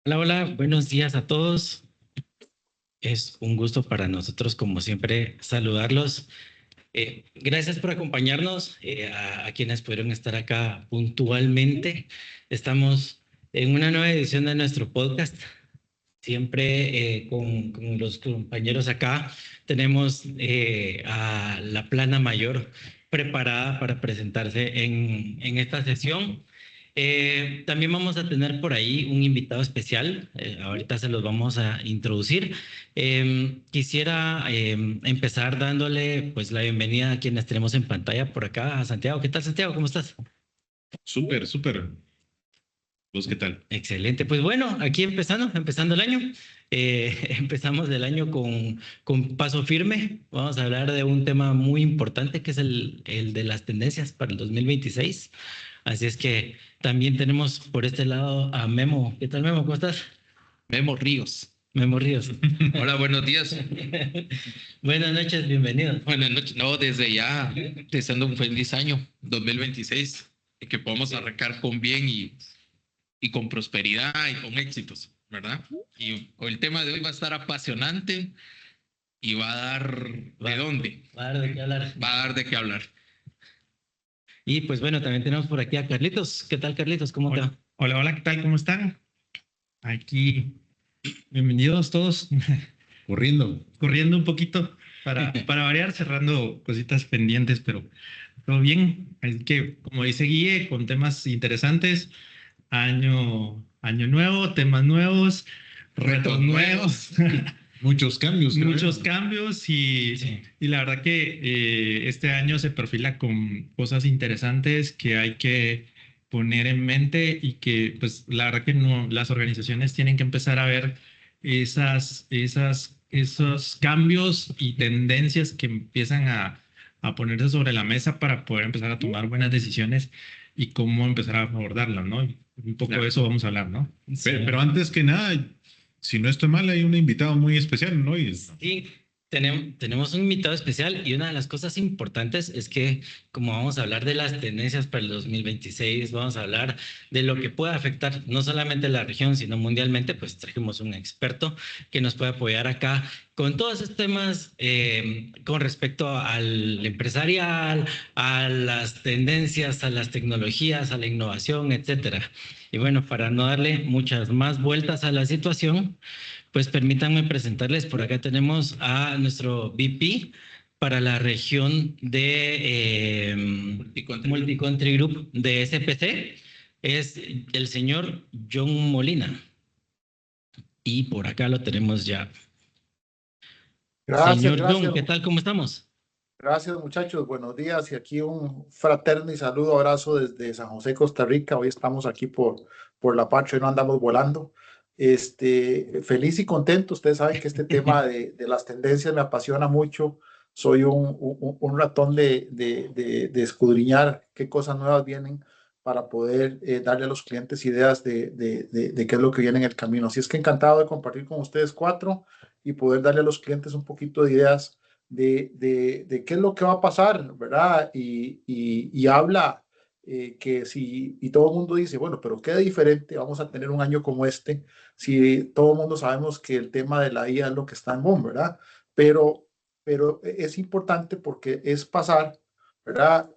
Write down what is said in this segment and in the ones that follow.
Hola, hola, buenos días a todos. Es un gusto para nosotros, como siempre, saludarlos. Gracias por acompañarnos, a quienes pudieron estar acá puntualmente. Estamos en una nueva edición de nuestro podcast. Siempre con los compañeros acá tenemos a la plana mayor preparada para presentarse en esta sesión. También vamos a tener por ahí un invitado especial. Ahorita se los vamos a introducir. Quisiera empezar dándole pues la bienvenida a quienes tenemos en pantalla por acá, a Santiago. ¿Qué tal, Santiago? ¿Cómo estás? Súper, súper. ¿Vos qué tal? Excelente. Pues bueno, aquí empezando el año. Empezamos el año con paso firme. Vamos a hablar de un tema muy importante que es el de las tendencias para el 2026. Así es que también tenemos por este lado a Memo. ¿Qué tal, Memo? ¿Cómo estás? Memo Ríos. Memo Ríos. Hola, buenos días. Buenas noches, bienvenido. Buenas noches. No, desde ya, deseando un feliz año 2026 y que podamos arrancar con bien y con prosperidad y con éxitos, ¿verdad? Y el tema de hoy va a estar apasionante y va a dar de dónde, Va a dar de qué hablar. va a dar de qué hablar. Y pues bueno, también tenemos por aquí a Carlitos. ¿Qué tal, Carlitos? ¿Cómo te va? Hola, hola, ¿qué tal? ¿Cómo están? Aquí, bienvenidos todos. Corriendo un poquito para variar, cerrando cositas pendientes, pero todo bien. Así que, como dice Guille, con temas interesantes, año nuevo, temas nuevos, retos nuevos. Muchos cambios. Muchos cambios Sí. y la verdad que este año se perfila con cosas interesantes que hay que poner en mente y que pues la verdad que no, las organizaciones tienen que empezar a ver esos cambios y tendencias que empiezan a ponerse sobre la mesa para poder empezar a tomar buenas decisiones y cómo empezar a abordarlas, ¿no? Un poco de eso vamos a hablar, ¿no? Pero antes que nada, si no estoy mal, hay un invitado muy especial, ¿no? Sí, tenemos un invitado especial y una de las cosas importantes es que como vamos a hablar de las tendencias para el 2026, vamos a hablar de lo que puede afectar no solamente la región, sino mundialmente, pues trajimos un experto que nos puede apoyar acá con todos estos temas con respecto al empresarial, a las tendencias, a las tecnologías, a la innovación, etcétera. Y bueno, para no darle muchas más vueltas a la situación, pues permítanme presentarles, por acá tenemos a nuestro VP para la región de Multicountry Group de SPC, es el señor John Molina. Y por acá lo tenemos ya. Gracias, Señor John, gracias, ¿qué tal? ¿Cómo estamos? gracias muchachos, buenos días y aquí un fraterno y saludo, abrazo desde San José, Costa Rica. Hoy estamos aquí por la patria y no andamos volando. Feliz y contento, ustedes saben que este tema de las tendencias me apasiona mucho. Soy un ratón de escudriñar qué cosas nuevas vienen para poder darle a los clientes ideas de qué es lo que viene en el camino. Así es que encantado de compartir con ustedes cuatro y poder darle a los clientes un poquito de ideas de qué es lo que va a pasar, ¿verdad? Y habla que si, y todo el mundo dice, bueno, pero qué diferente vamos a tener un año como este, si todo el mundo sabemos que el tema de la IA es lo que está en boom, ¿verdad? Pero es importante porque es pasar, ¿verdad?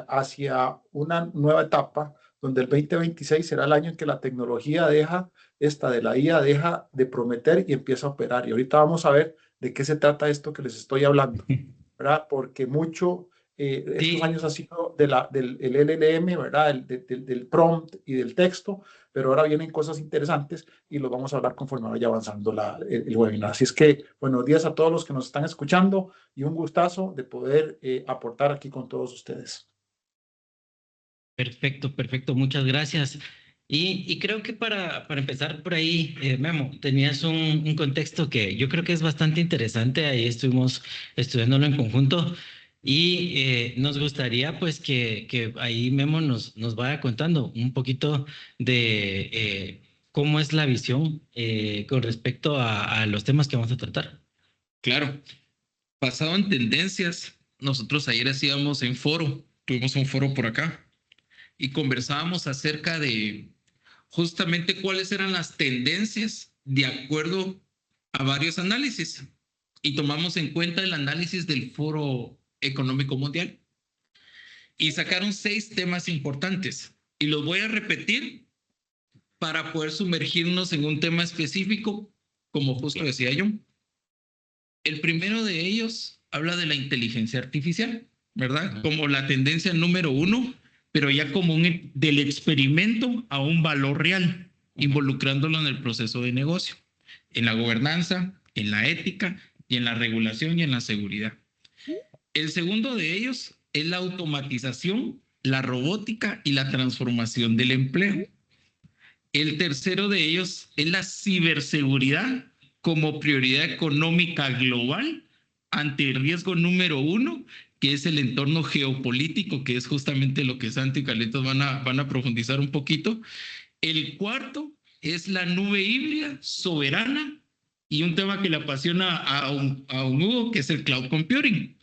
Hacia una nueva etapa donde el 2026 será el año en que la tecnología deja, esta de la IA deja de prometer y empieza a operar. Y ahorita vamos a ver de qué se trata esto que les estoy hablando, ¿verdad? Porque mucho, estos Sí, años ha sido del el LLM, ¿verdad? Del prompt y del texto, pero ahora vienen cosas interesantes y los vamos a hablar conforme vaya avanzando el webinar. Así es que buenos días a todos los que nos están escuchando y un gustazo de poder aportar aquí con todos ustedes. perfecto, perfecto, muchas gracias. Y creo que para empezar por ahí, Memo, tenías un contexto que yo creo que es bastante interesante, ahí estuvimos estudiándolo en conjunto y nos gustaría pues que ahí Memo nos vaya contando un poquito de cómo es la visión con respecto a los temas que vamos a tratar. Claro, basado en tendencias, nosotros ayer hacíamos en foro, tuvimos un foro por acá y conversábamos acerca de justamente cuáles eran las tendencias de acuerdo a varios análisis. Y tomamos en cuenta el análisis del Foro Económico Mundial. Y sacaron 6 temas importantes. Y los voy a repetir para poder sumergirnos en un tema específico, como justo decía yo. El primero de ellos habla de la inteligencia artificial, ¿verdad? Como la tendencia número 1, pero ya como del experimento a un valor real, involucrándolo en el proceso de negocio, en la gobernanza, en la ética y en la regulación y en la seguridad. El segundo de ellos es la automatización, la robótica y la transformación del empleo. El tercero de ellos es la ciberseguridad como prioridad económica global ante el riesgo número 1, que es el entorno geopolítico, que es justamente lo que Santi y Carlitos van a profundizar un poquito. El cuarto es la nube híbrida soberana y un tema que le apasiona a un Hugo, que es el cloud computing.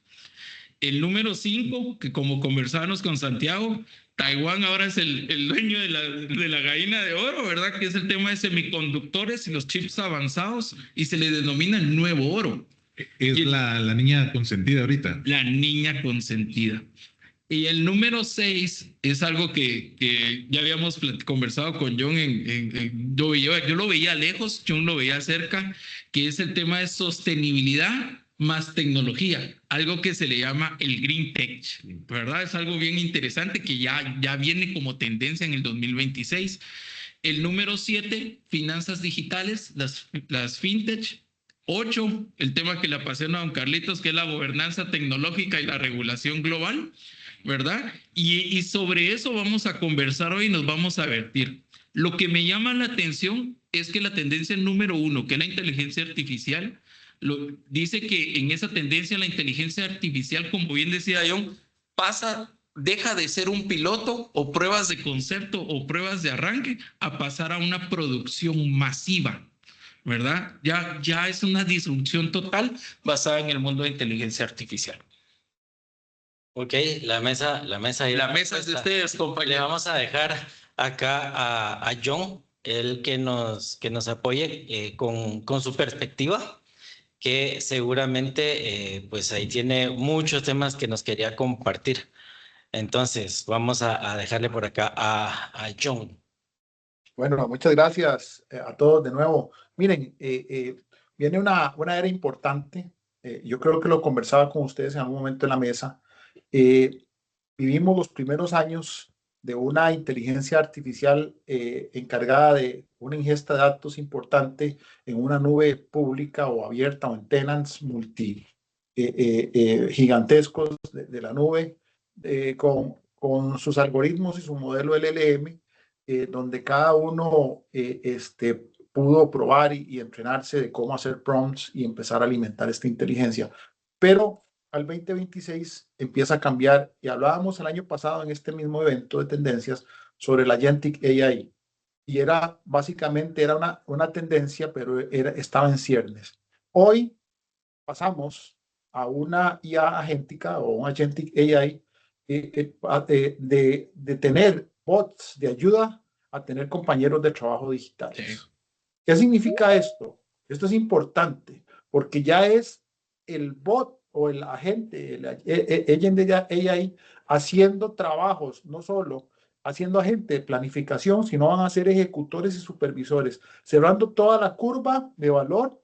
El número 5, que como conversábamos con Santiago, Taiwán ahora es el dueño de la gallina de oro, ¿verdad? Que es el tema de semiconductores y los chips avanzados y se le denomina el nuevo oro. Es la niña consentida ahorita. La niña consentida. Y el número 6 es algo que ya habíamos conversado con John. Yo lo veía lejos, John lo veía cerca, que es el tema de sostenibilidad más tecnología, algo que se le llama el Green Tech, ¿verdad? Es algo bien interesante que ya viene como tendencia en el 2026. El número 7, finanzas digitales, las fintech. 8, el tema que le apasiona a don Carlitos, que es la gobernanza tecnológica y la regulación global, ¿verdad? Y sobre eso vamos a conversar hoy y nos vamos a vertir. Lo que me llama la atención es que la tendencia número 1, que es la inteligencia artificial, dice que en esa tendencia la inteligencia artificial, como bien decía John, deja de ser un piloto o pruebas de concepto o pruebas de arranque a pasar a una producción masiva, ¿verdad? Ya es una disrupción total basada en el mundo de inteligencia artificial. Ok, la mesa es de ustedes, compañeros. Le vamos a dejar acá a John, el que nos apoye con su perspectiva, que seguramente pues ahí tiene muchos temas que nos quería compartir. Entonces, vamos a dejarle por acá a John. Bueno, muchas gracias a todos de nuevo. Miren, viene una era importante. Yo creo que lo conversaba con ustedes en algún momento en la mesa. Vivimos los primeros años de una inteligencia artificial encargada de una ingesta de datos importante en una nube pública o abierta o en tenants gigantescos de la nube, con sus algoritmos y su modelo LLM, donde cada uno pudo probar y entrenarse de cómo hacer prompts y empezar a alimentar esta inteligencia. Pero al 2026 empieza a cambiar, y hablábamos el año pasado en este mismo evento de tendencias sobre la Agentic AI, y básicamente era una tendencia, pero estaba en ciernes. Hoy pasamos a una IA agéntica o un Agentic AI, de tener bots de ayuda a tener compañeros de trabajo digitales. Sí. ¿Qué significa esto? Esto es importante porque ya es el bot o el agente, el agent de AI, haciendo trabajos, no solo haciendo agente de planificación, sino van a ser ejecutores y supervisores, cerrando toda la curva de valor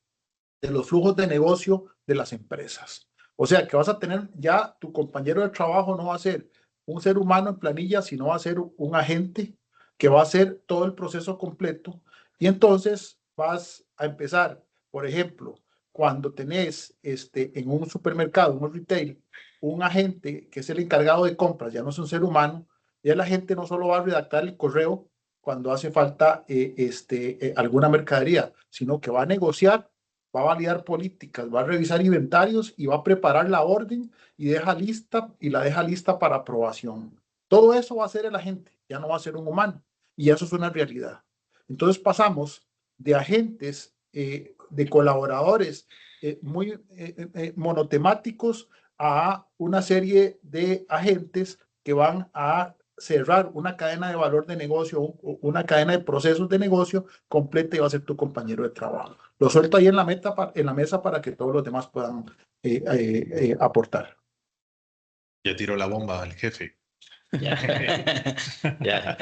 de los flujos de negocio de las empresas. O sea que vas a tener ya tu compañero de trabajo no va a ser un ser humano en planilla, sino va a ser un agente que va a hacer todo el proceso completo. Y entonces vas a empezar, por ejemplo, cuando tenés en un supermercado, un retail, un agente que es el encargado de compras, ya no es un ser humano, ya la gente no solo va a redactar el correo cuando hace falta alguna mercadería, sino que va a negociar, va a validar políticas, va a revisar inventarios y va a preparar la orden y la deja lista para aprobación. Todo eso va a hacer el agente, ya no va a ser un humano, y eso es una realidad. Entonces pasamos de agentes, de colaboradores muy monotemáticos, a una serie de agentes que van a cerrar una cadena de valor de negocio, una cadena de procesos de negocio completa y va a ser tu compañero de trabajo. Lo suelto ahí en la mesa para que todos los demás puedan aportar. Ya tiró la bomba al jefe. Ya. Ya.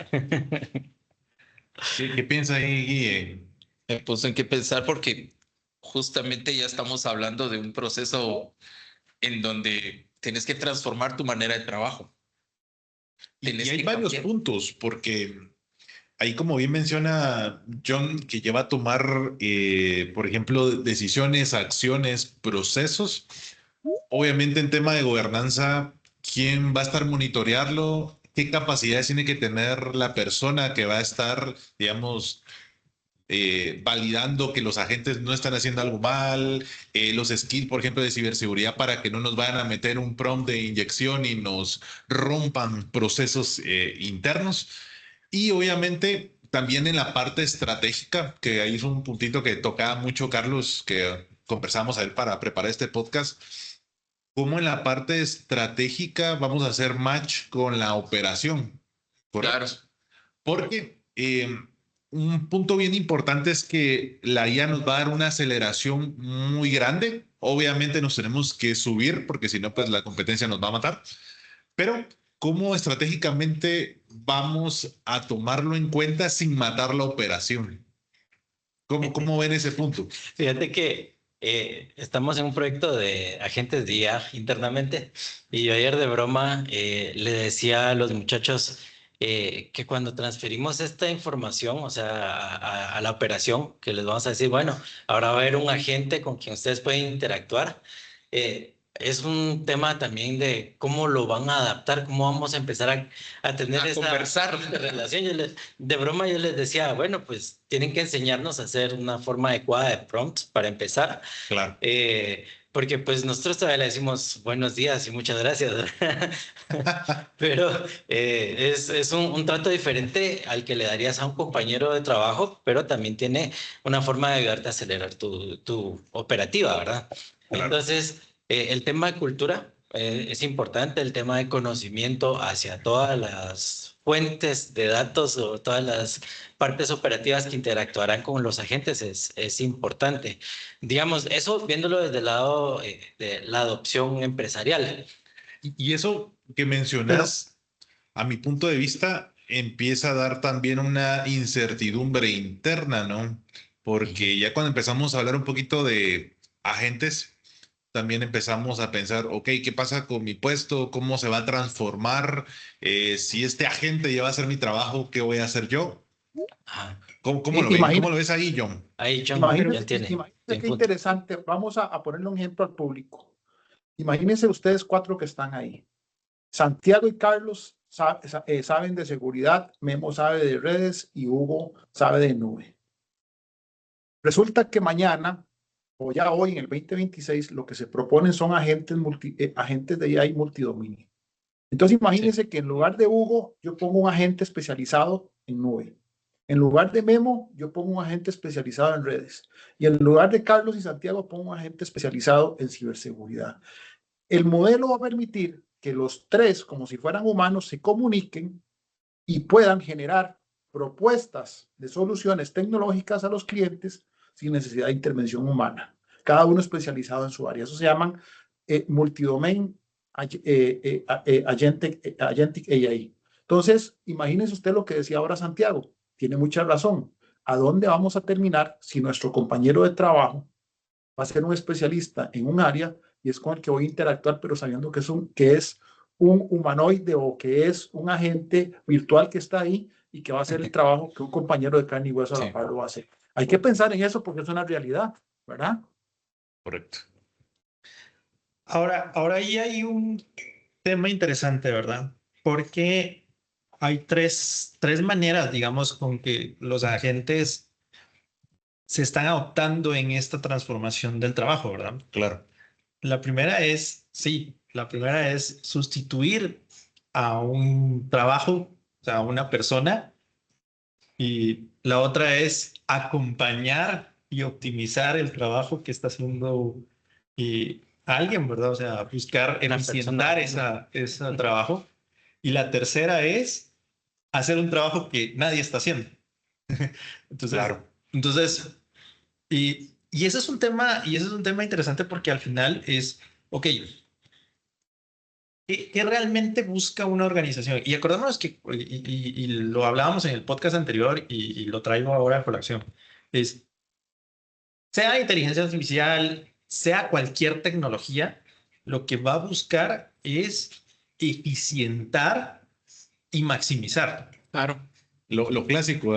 ¿Qué piensa ahí, Guille? Me puso en qué pensar porque justamente ya estamos hablando de un proceso en donde tienes que transformar tu manera de trabajo. Y Tienes hay que varios cambiar. puntos, porque ahí, como bien menciona John, que lleva a tomar, por ejemplo, decisiones, acciones, procesos. Obviamente en tema de gobernanza, ¿quién va a estar monitorearlo? ¿Qué capacidades tiene que tener la persona que va a estar, digamos, validando que los agentes no están haciendo algo mal? Los skills, por ejemplo, de ciberseguridad para que no nos vayan a meter un prompt de inyección y nos rompan procesos internos. Y obviamente también en la parte estratégica, que ahí es un puntito que tocaba mucho Carlos, que conversamos a él para preparar este podcast. ¿Cómo en la parte estratégica vamos a hacer match con la operación? Claro, ¿Correcto? Porque un punto bien importante es que la IA nos va a dar una aceleración muy grande. Obviamente nos tenemos que subir porque si no, pues la competencia nos va a matar. Pero ¿cómo estratégicamente vamos a tomarlo en cuenta sin matar la operación? ¿Cómo ven ese punto? Fíjate que estamos en un proyecto de agentes de IA internamente y yo ayer de broma le decía a los muchachos que cuando transferimos esta información, o sea, a la operación, que les vamos a decir, bueno, ahora va a haber un agente con quien ustedes pueden interactuar. Es un tema también de cómo lo van a adaptar, cómo vamos a empezar a tener a esa conversar. relación. De broma yo les decía, bueno, pues tienen que enseñarnos a hacer una forma adecuada de prompts para empezar, Claro. porque pues nosotros todavía le decimos buenos días y muchas gracias, pero es un trato diferente al que le darías a un compañero de trabajo, pero también tiene una forma de ayudarte a acelerar tu operativa, ¿verdad? Claro. Entonces, el tema de cultura es importante, el tema de conocimiento hacia todas las fuentes de datos o todas las partes operativas que interactuarán con los agentes es importante. Digamos, eso viéndolo desde el lado de la adopción empresarial. Y eso que Pero, mencionas, a mi punto de vista, empieza a dar también una incertidumbre interna, ¿no? Porque ya cuando empezamos a hablar un poquito de agentes, también empezamos a pensar, ok, ¿qué pasa con mi puesto? ¿Cómo se va a transformar? Si este agente ya va a hacer mi trabajo, ¿qué voy a hacer yo? Ajá. ¿Cómo lo ven? ¿Cómo lo ves ahí, John? Ahí John ya imagínense, tiene imagínense qué punto. interesante. Vamos a ponerle un ejemplo al público. Imagínense ustedes cuatro que están ahí. Santiago y Carlos saben de seguridad, Memo sabe de redes y Hugo sabe de nube. Resulta que mañana, o ya hoy en el 2026, lo que se proponen son agentes de AI multidominio. Entonces imagínense que en lugar de Hugo, yo pongo un agente especializado en nube. En lugar de Memo, yo pongo un agente especializado en redes. Y en lugar de Carlos y Santiago, pongo un agente especializado en ciberseguridad. El modelo va a permitir que los tres, como si fueran humanos, se comuniquen y puedan generar propuestas de soluciones tecnológicas a los clientes sin necesidad de intervención humana. Cada uno especializado en su área. Eso se llaman multidomain agentic AI. Entonces, imagínese usted lo que decía ahora Santiago. Tiene mucha razón. ¿A dónde vamos a terminar si nuestro compañero de trabajo va a ser un especialista en un área y es con el que voy a interactuar, pero sabiendo que es un humanoide o que es un agente virtual que está ahí y que va a hacer el trabajo que un compañero de carne y hueso a la par lo va a hacer? Hay que pensar en eso porque es una realidad, ¿verdad? Correcto. Ahora ahí hay un tema interesante, ¿verdad? Porque hay tres maneras, digamos, con que los agentes se están adoptando en esta transformación del trabajo, ¿verdad? Claro. La primera es, sí, la primera es sustituir a un trabajo, o sea, a una persona, y la otra es acompañar y optimizar el trabajo que está haciendo alguien, ¿verdad? O sea, buscar Una eficientar persona. ese trabajo. Y la tercera es hacer un trabajo que nadie está haciendo. Entonces, Claro. entonces y ese es un tema interesante porque al final es, ok, ¿qué realmente busca una organización? Y acordémonos que, y lo hablábamos en el podcast anterior y lo traigo ahora a colación, es, sea inteligencia artificial, sea cualquier tecnología, lo que va a buscar es eficientar y maximizar. Claro. Lo clásico,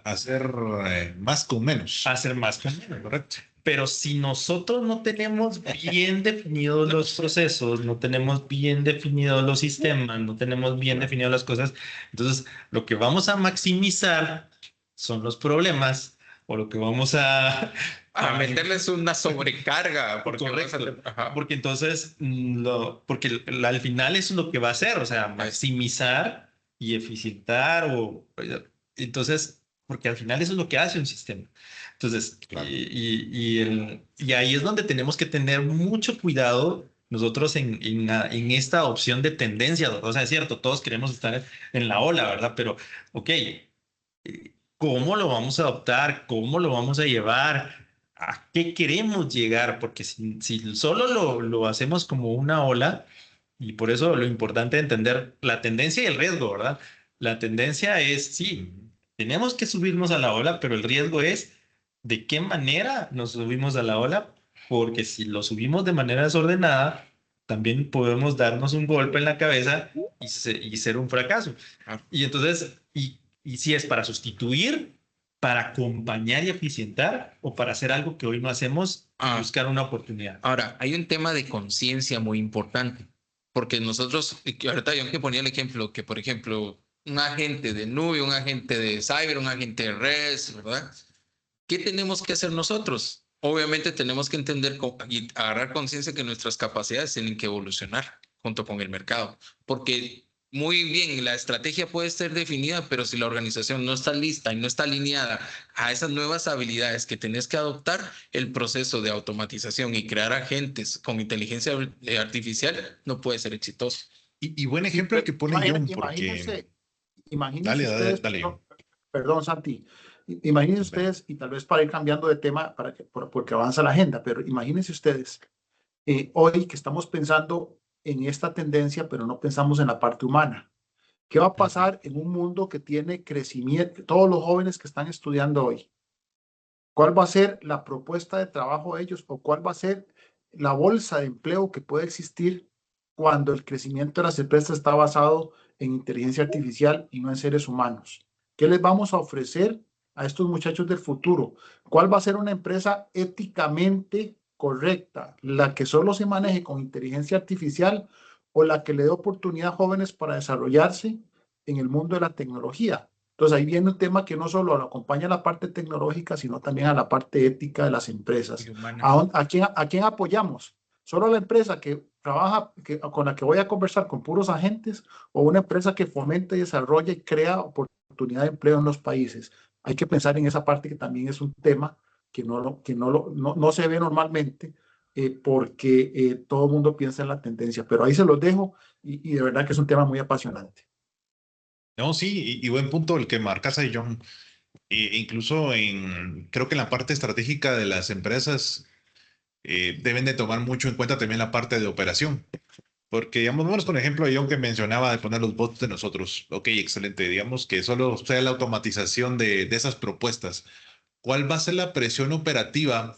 hacer más con menos. Hacer más con menos, correcto. Pero si nosotros no tenemos bien definidos los procesos, no tenemos bien definidos los sistemas, no tenemos bien definidas las cosas, entonces lo que vamos a maximizar son los problemas o lo que vamos A meterles una sobrecarga. Porque, correcto, ajá. porque entonces, porque al final eso es lo que va a hacer, o sea, maximizar y eficientar, entonces, porque al final eso es lo que hace un sistema. Entonces, Claro. y ahí es donde tenemos que tener mucho cuidado nosotros en esta opción de tendencia, o sea, es cierto, todos queremos estar en la ola, ¿verdad? Pero, ok, ¿cómo lo vamos a adoptar? ¿Cómo lo vamos a llevar? ¿A qué queremos llegar? Porque si solo lo hacemos como una ola, y por eso lo importante es entender la tendencia y el riesgo, ¿verdad? La tendencia es, sí, tenemos que subirnos a la ola, pero el riesgo es de qué manera nos subimos a la ola, porque si lo subimos de manera desordenada, también podemos darnos un golpe en la cabeza y ser un fracaso. Claro. Y entonces, y si es para sustituir, para acompañar y eficientar, o para hacer algo que hoy no hacemos y buscar una oportunidad. Ahora, hay un tema de conciencia muy importante, porque nosotros, que ahorita yo que ponía el ejemplo, que por ejemplo, un agente de nube, un agente de cyber, un agente de redes, ¿verdad? ¿Qué tenemos que hacer nosotros? Obviamente tenemos que entender y agarrar conciencia que nuestras capacidades tienen que evolucionar junto con el mercado, porque muy bien, la estrategia puede ser definida, pero si la organización no está lista y no está alineada a esas nuevas habilidades que tenés que adoptar, el proceso de automatización y crear agentes con inteligencia artificial no puede ser exitoso. Y buen ejemplo el que pone John, porque... Imagínense Dale, ustedes, dale. perdón, Santi, imagínense Súper. ustedes, y tal vez para ir cambiando de tema, porque avanza la agenda, pero imagínense ustedes, hoy que estamos pensando en esta tendencia, pero no pensamos en la parte humana. ¿Qué va a pasar en un mundo que tiene crecimiento? Todos los jóvenes que están estudiando hoy, ¿cuál va a ser la propuesta de trabajo de ellos o cuál va a ser la bolsa de empleo que puede existir cuando el crecimiento de las empresas está basado en inteligencia artificial y no en seres humanos? ¿Qué les vamos a ofrecer a estos muchachos del futuro? ¿Cuál va a ser una empresa éticamente correcta? ¿La que solo se maneje con inteligencia artificial o la que le dé oportunidad a jóvenes para desarrollarse en el mundo de la tecnología? Entonces ahí viene un tema que no solo acompaña a la parte tecnológica, sino también a la parte ética de las empresas. ¿A quién apoyamos? ¿Solo la empresa que trabaja, con la que voy a conversar con puros agentes, o una empresa que fomenta y desarrolla y crea oportunidad de empleo en los países? Hay que pensar en esa parte, que también es un tema que no se ve normalmente, porque todo el mundo piensa en la tendencia. Pero ahí se los dejo, y de verdad que es un tema muy apasionante. No, sí, y buen punto el que marcas ahí, John. Incluso creo que en la parte estratégica de las empresas deben de tomar mucho en cuenta también la parte de operación. Porque, digamos, vámonos con el ejemplo de John que mencionaba de poner los bots de nosotros. Ok, excelente. Digamos que solo sea la automatización de esas propuestas. ¿Cuál va a ser la presión operativa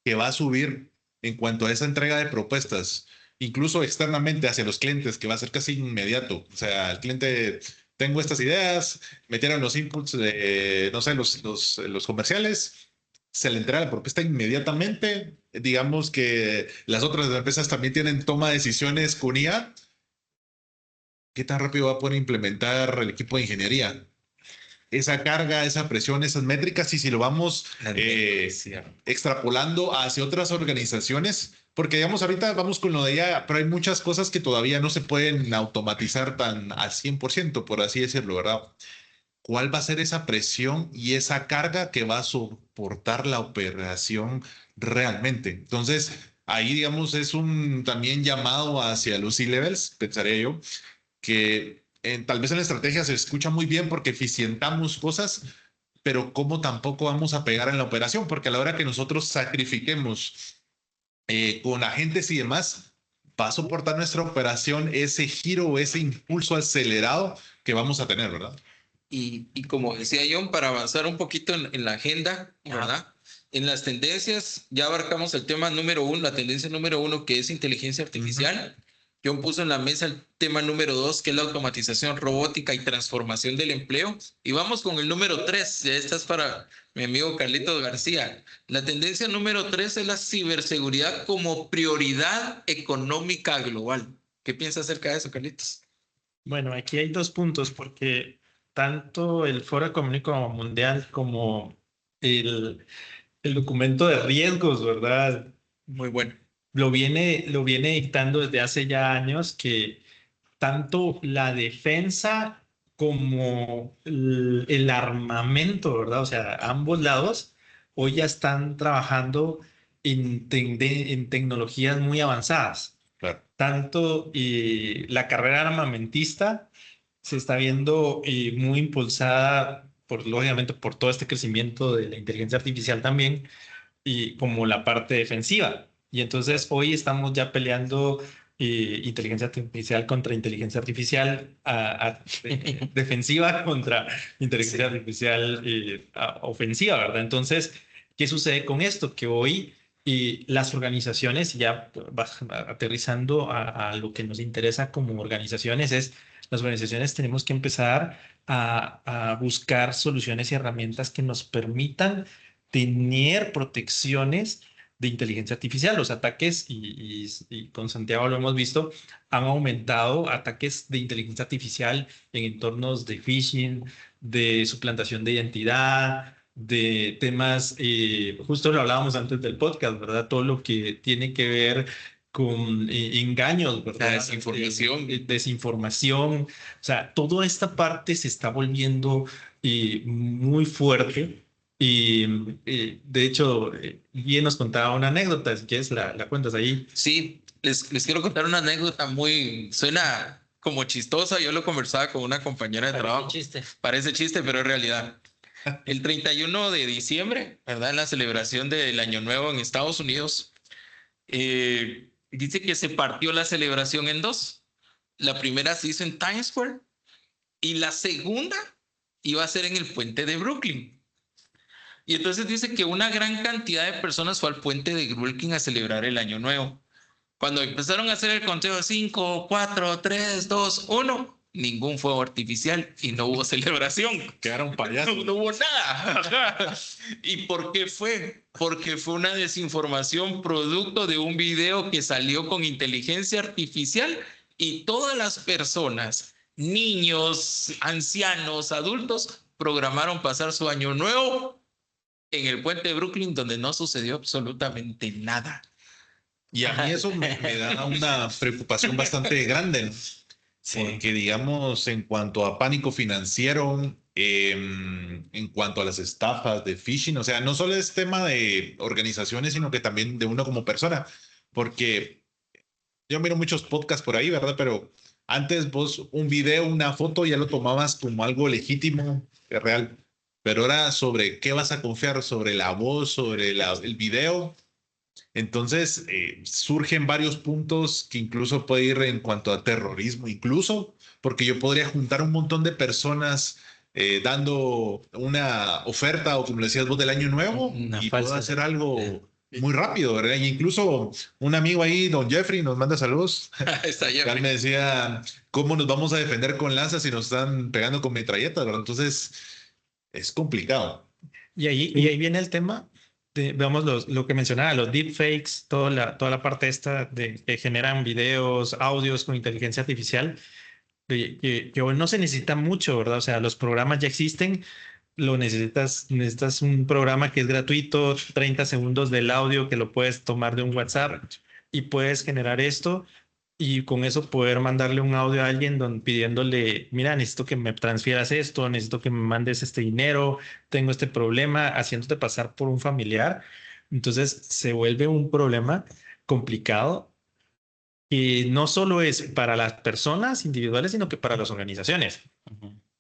que va a subir en cuanto a esa entrega de propuestas, incluso externamente hacia los clientes, que va a ser casi inmediato? O sea, el cliente, tengo estas ideas, metieron los inputs de, no sé, los comerciales, se le entrega la propuesta inmediatamente. Digamos que las otras empresas también tienen toma de decisiones con IA. ¿Qué tan rápido va a poder implementar el equipo de ingeniería esa carga, esa presión, esas métricas? Y si lo vamos extrapolando hacia otras organizaciones, porque digamos ahorita vamos con lo de ella, pero hay muchas cosas que todavía no se pueden automatizar tan al 100%, por así decirlo, ¿verdad? ¿Cuál va a ser esa presión y esa carga que va a soportar la operación realmente? Entonces, ahí digamos es un también llamado hacia los C-levels, pensaría yo, que tal vez en la estrategia se escucha muy bien porque eficientamos cosas, pero cómo tampoco vamos a pegar en la operación, porque a la hora que nosotros sacrifiquemos con agentes y demás, va a soportar nuestra operación ese giro o ese impulso acelerado que vamos a tener, ¿verdad? Y como decía John, para avanzar un poquito en la agenda, ¿verdad? En las tendencias, ya abarcamos el tema número uno, la tendencia número uno, que es inteligencia artificial. John puso en la mesa el tema número dos, que es la automatización robótica y transformación del empleo. Y vamos con el número tres. Esta es para mi amigo Carlitos García. La tendencia número tres es la ciberseguridad como prioridad económica global. ¿Qué piensa acerca de eso, Carlitos? Bueno, aquí hay dos puntos porque tanto el Foro Económico Mundial como el, el documento de riesgos, ¿verdad? Muy bueno. Lo viene dictando desde hace ya años que tanto la defensa como el armamento, ¿verdad? O sea, ambos lados hoy ya están trabajando en tecnologías muy avanzadas. Claro. Tanto la carrera armamentista se está viendo muy impulsada lógicamente, por todo este crecimiento de la inteligencia artificial también, y como la parte defensiva. Y entonces hoy estamos ya peleando inteligencia artificial contra inteligencia artificial, defensiva contra inteligencia artificial ofensiva, ¿verdad? Entonces, ¿qué sucede con esto? Que hoy las organizaciones, ya aterrizando a lo que nos interesa como organizaciones, las organizaciones tenemos que empezar a buscar soluciones y herramientas que nos permitan tener protecciones de inteligencia artificial. Los ataques, y con Santiago lo hemos visto, han aumentado ataques de inteligencia artificial en entornos de phishing, de suplantación de identidad, de temas, justo lo hablábamos antes del podcast, ¿verdad? Todo lo que tiene que ver con engaños, ¿verdad? La desinformación. Desinformación. O sea, toda esta parte se está volviendo muy fuerte. Y de hecho, Guille nos contaba una anécdota, si quieres la cuentas ahí. Sí, les quiero contar una anécdota suena como chistosa. Yo lo conversaba con una compañera de trabajo. Chiste. Parece chiste, pero es realidad. El 31 de diciembre, ¿verdad? En la celebración del Año Nuevo en Estados Unidos, dice que se partió la celebración en dos. La primera se hizo en Times Square y la segunda iba a ser en el puente de Brooklyn. Y entonces dice que una gran cantidad de personas fue al puente de Brooklyn a celebrar el Año Nuevo. Cuando empezaron a hacer el conteo de 5, 4, 3, 2, 1, ningún fuego artificial y no hubo celebración. Quedaron payasos. No hubo nada. ¿Y por qué fue? Porque fue una desinformación producto de un video que salió con inteligencia artificial y todas las personas, niños, ancianos, adultos, programaron pasar su Año Nuevo en el puente de Brooklyn, donde no sucedió absolutamente nada. Y a mí eso me da una preocupación bastante grande, ¿no? Sí. Porque, digamos, en cuanto a pánico financiero, en cuanto a las estafas de phishing, o sea, no solo es tema de organizaciones, sino que también de uno como persona, porque yo miro muchos podcasts por ahí, ¿verdad? Pero antes vos un video, una foto, ya lo tomabas como algo legítimo, real. Pero ahora sobre qué vas a confiar, sobre la voz, sobre el video. Entonces surgen varios puntos que incluso puede ir en cuanto a terrorismo, incluso porque yo podría juntar un montón de personas dando una oferta o como decías vos del año nuevo Una y falsa. puedo hacer algo muy rápido, ¿verdad? Y incluso un amigo ahí, don Jeffrey, nos manda saludos. Está Él Jeffrey. me decía, ¿cómo nos vamos a defender con lanzas si nos están pegando con metralletas, ¿verdad? Entonces es complicado. Y ahí viene el tema veamos lo que mencionaba, los deepfakes, toda la parte esta de que generan videos, audios con inteligencia artificial, que hoy no se necesita mucho, ¿verdad? O sea, los programas ya existen, necesitas un programa que es gratuito, 30 segundos del audio que lo puedes tomar de un WhatsApp y puedes generar esto y con eso poder mandarle un audio a alguien pidiéndole, mira, necesito que me transfieras esto, necesito que me mandes este dinero, tengo este problema, haciéndote pasar por un familiar. Entonces se vuelve un problema complicado que no solo es para las personas individuales, sino que para las organizaciones.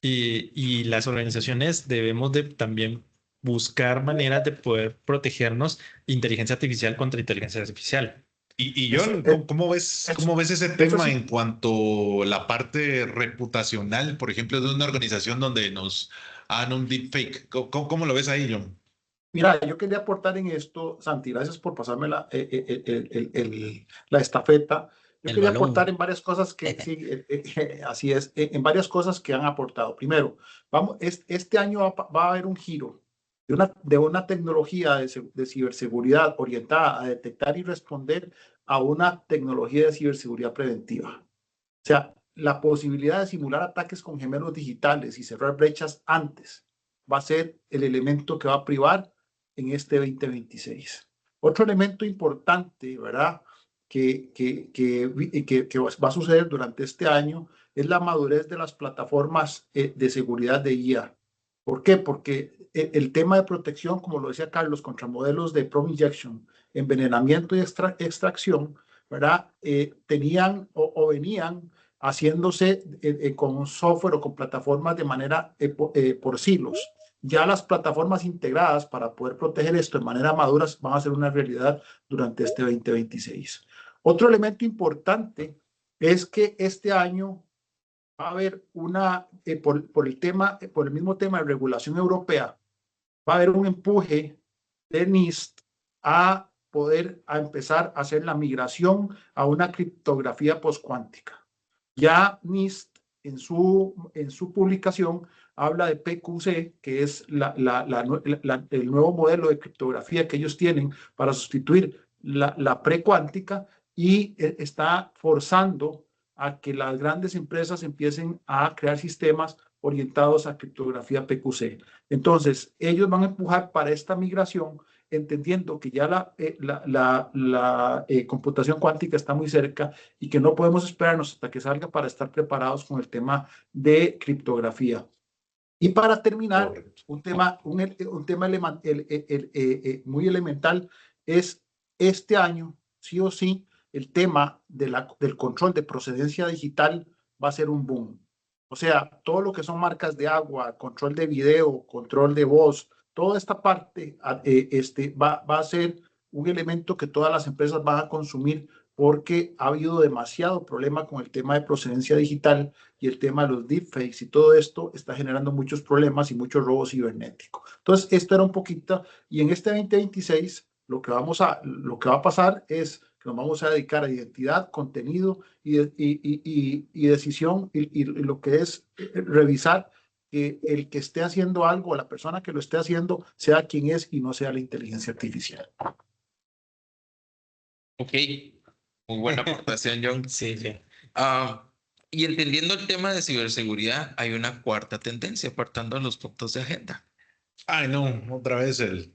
Y las organizaciones debemos de también buscar maneras de poder protegernos inteligencia artificial contra inteligencia artificial. Y Eso, John, cómo ves ese eso tema sí. en cuanto a la parte reputacional, por ejemplo, de una organización donde nos hagan un deepfake? ¿Cómo lo ves ahí, John? Mira, yo quería aportar en esto, Santi, gracias por pasarme la estafeta. Yo El quería balón. aportar en varias cosas que, sí, así es, en varias cosas que han aportado. Primero, este año va a haber un giro de una tecnología de ciberseguridad orientada a detectar y responder a una tecnología de ciberseguridad preventiva. O sea, la posibilidad de simular ataques con gemelos digitales y cerrar brechas antes va a ser el elemento que va a privar en este 2026. Otro elemento importante, ¿verdad? Que va a suceder durante este año es la madurez de las plataformas de seguridad de IA. ¿Por qué? Porque el tema de protección, como lo decía Carlos, contra modelos de prompt injection, envenenamiento y extracción, ¿verdad? Tenían o venían haciéndose con un software o con plataformas de manera por silos. Ya las plataformas integradas para poder proteger esto de manera madura van a ser una realidad durante este 2026. Otro elemento importante es que este año va a haber por el mismo tema de regulación europea, va a haber un empuje de NIST a empezar a hacer la migración a una criptografía postcuántica. Ya NIST en su publicación habla de PQC, que es el nuevo modelo de criptografía que ellos tienen para sustituir la precuántica, y está forzando a que las grandes empresas empiecen a crear sistemas orientados a criptografía PQC. Entonces, ellos van a empujar para esta migración, entendiendo que ya la computación cuántica está muy cerca y que no podemos esperarnos hasta que salga para estar preparados con el tema de criptografía. Y para terminar, un tema muy elemental es este año, sí o sí, el tema del control de procedencia digital va a ser un boom. O sea, todo lo que son marcas de agua, control de video, control de voz, toda esta parte va a ser un elemento que todas las empresas van a consumir, porque ha habido demasiado problema con el tema de procedencia digital, y el tema de los deepfakes y todo esto está generando muchos problemas y muchos robos cibernéticos. Entonces, esto era un poquito, y en este 2026 lo que va a pasar es que nos vamos a dedicar a identidad, contenido y decisión, y lo que es revisar que el que esté haciendo algo, la persona que lo esté haciendo, sea quien es y no sea la inteligencia artificial. Ok, muy buena aportación, John. Sí, sí. Y entendiendo el tema de ciberseguridad, hay una cuarta tendencia, apartando los puntos de agenda. Ay, no, otra vez el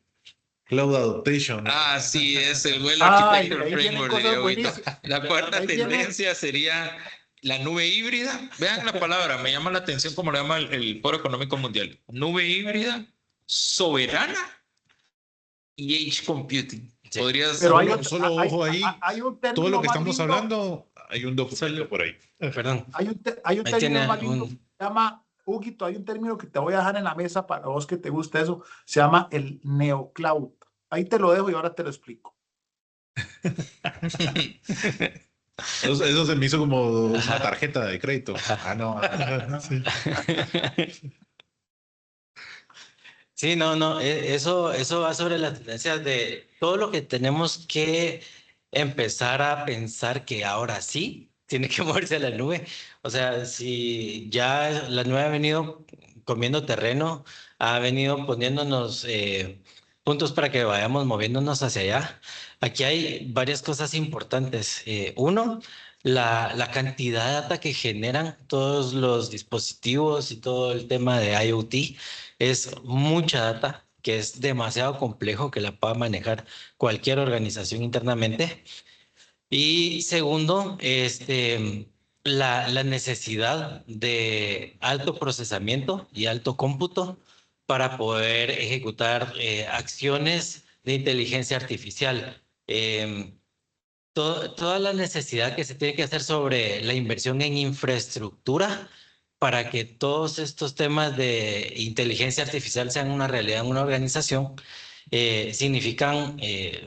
Cloud Adaptation. Así es, el Well Ay, Architecture ahí vienen Framework, cosas diría ahorita. buenísimas. La cuarta Ahí viene. tendencia sería la nube híbrida. Vean la palabra, me llama la atención como lo llama el Foro Económico Mundial. Nube híbrida, soberana y edge computing. Sí. Podrías... Pero hay Solo ojo ahí, hay un término todo lo que más estamos lindo. hablando, hay un documento por ahí. Perdón. Hay un Ahí término tiene más lindo, se llama, Huguito, hay un término que te voy a dejar en la mesa para vos que te gusta eso, se llama el neocloud. Ahí te lo dejo y ahora te lo explico. Eso se me hizo como una Ajá. tarjeta de crédito. Ah, no. Sí. Sí, no, eso va sobre las tendencias de todo lo que tenemos que empezar a pensar que ahora sí tiene que moverse a la nube. O sea, si ya la nube ha venido comiendo terreno, ha venido poniéndonos puntos para que vayamos moviéndonos hacia allá. Aquí hay varias cosas importantes. Uno, la cantidad de data que generan todos los dispositivos y todo el tema de IoT. Es mucha data que es demasiado complejo que la pueda manejar cualquier organización internamente. Y segundo, la necesidad de alto procesamiento y alto cómputo para poder ejecutar acciones de inteligencia artificial. toda la necesidad que se tiene que hacer sobre la inversión en infraestructura para que todos estos temas de inteligencia artificial sean una realidad en una organización, significan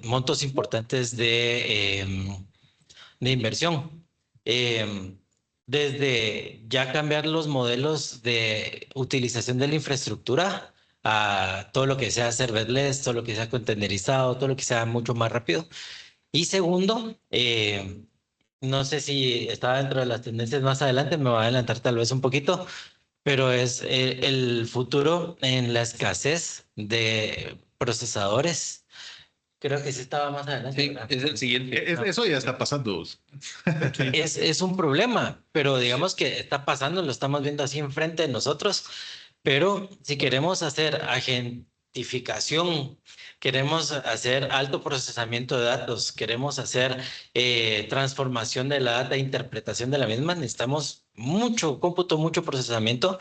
montos importantes de inversión. Desde ya cambiar los modelos de utilización de la infraestructura a todo lo que sea serverless, todo lo que sea containerizado, todo lo que sea mucho más rápido. Y segundo, no sé si está dentro de las tendencias más adelante, me va a adelantar tal vez un poquito, pero es el futuro en la escasez de procesadores. Creo que sí estaba más adelante, Sí, ¿verdad? es el siguiente. Eso ya está pasando. Es un problema, pero digamos que está pasando, lo estamos viendo así enfrente de nosotros, pero si queremos hacer agentificación, queremos hacer alto procesamiento de datos, queremos hacer transformación de la data, interpretación de la misma, necesitamos mucho cómputo, mucho procesamiento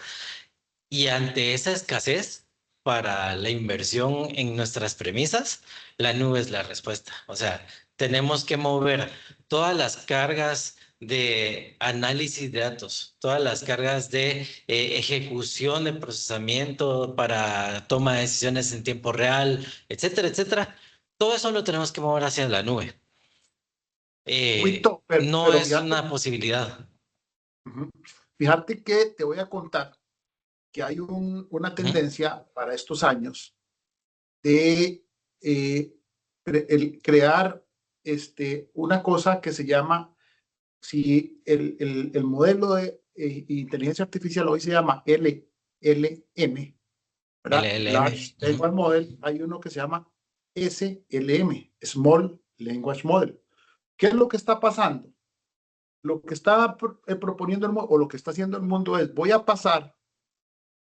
y ante esa escasez para la inversión en nuestras premisas, la nube es la respuesta. O sea, tenemos que mover todas las cargas de análisis de datos, todas las cargas de ejecución de procesamiento para toma de decisiones en tiempo real, etcétera, etcétera. Todo eso lo tenemos que mover hacia la nube. Wito, No pero es fíjate, una posibilidad. ujú, fíjate que te voy a contar que hay una Ujú. tendencia para estos años de el crear una cosa que se llama, si el modelo de inteligencia artificial hoy se llama LLM, ¿verdad? Large LLM. Language Ujú. Model, hay uno que se llama SLM, Small Language Model. ¿Qué es lo que está pasando? Lo que está proponiendo el mundo, o lo que está haciendo el mundo es, voy a pasar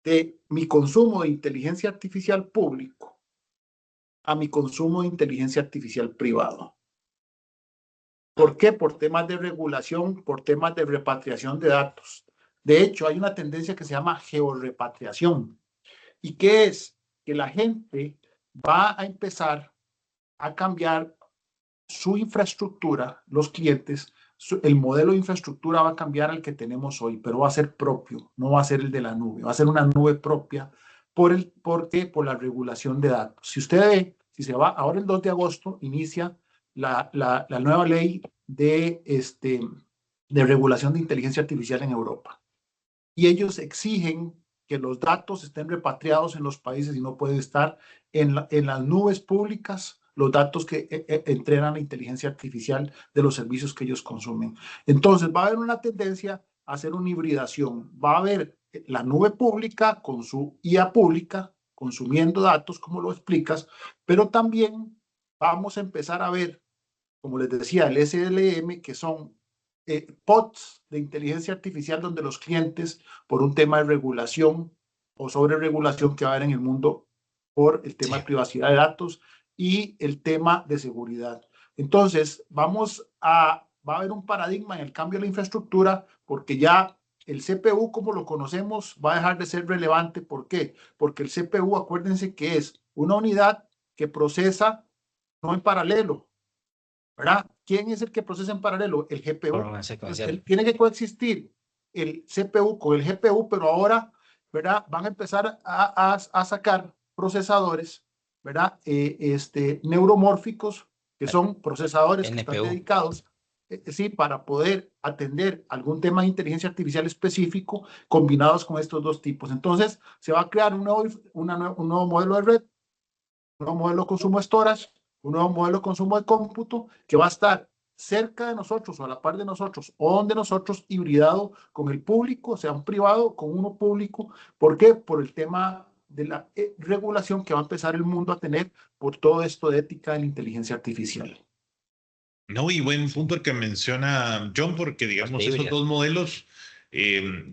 de mi consumo de inteligencia artificial público a mi consumo de inteligencia artificial privado. ¿Por qué? Por temas de regulación, por temas de repatriación de datos. De hecho, hay una tendencia que se llama georrepatriación. ¿Y qué es? Que la gente va a empezar a cambiar su infraestructura, los clientes, el modelo de infraestructura va a cambiar al que tenemos hoy, pero va a ser propio, no va a ser el de la nube, va a ser una nube propia. ¿Por qué? Por la regulación de datos. Si usted ve, si se va, ahora el 2 de agosto inicia la nueva ley de regulación de inteligencia artificial en Europa. Y ellos exigen que los datos estén repatriados en los países y no pueden estar en las nubes públicas los datos que entrenan la inteligencia artificial de los servicios que ellos consumen. Entonces va a haber una tendencia a hacer una hibridación. Va a haber la nube pública con su IA pública, consumiendo datos, como lo explicas, pero también vamos a empezar a ver, como les decía, el SLM, que son pods de inteligencia artificial donde los clientes, por un tema de regulación o sobre regulación que va a haber en el mundo por el tema Sí. de privacidad de datos y el tema de seguridad. Entonces, va a haber un paradigma en el cambio de la infraestructura porque ya el CPU, como lo conocemos, va a dejar de ser relevante. ¿Por qué? Porque el CPU, acuérdense que es una unidad que procesa no en paralelo, ¿verdad? ¿Quién es el que procesa en paralelo? El GPU. Forma secuencial. Tiene que coexistir el CPU con el GPU, pero ahora, ¿verdad? Van a empezar a sacar procesadores, ¿verdad? Neuromórficos, que son procesadores que están NPU. dedicados, sí, para poder atender algún tema de inteligencia artificial específico combinados con estos dos tipos. Entonces, se va a crear un nuevo modelo de red, un nuevo modelo de consumo de storage, un nuevo modelo de consumo de cómputo que va a estar cerca de nosotros o a la par de nosotros o donde nosotros, hibridado con el público, sea un privado con uno público. ¿Por qué? Por el tema de la regulación que va a empezar el mundo a tener por todo esto de ética de la inteligencia artificial. No, y buen punto el que menciona John, porque digamos, esos Híbrido. dos modelos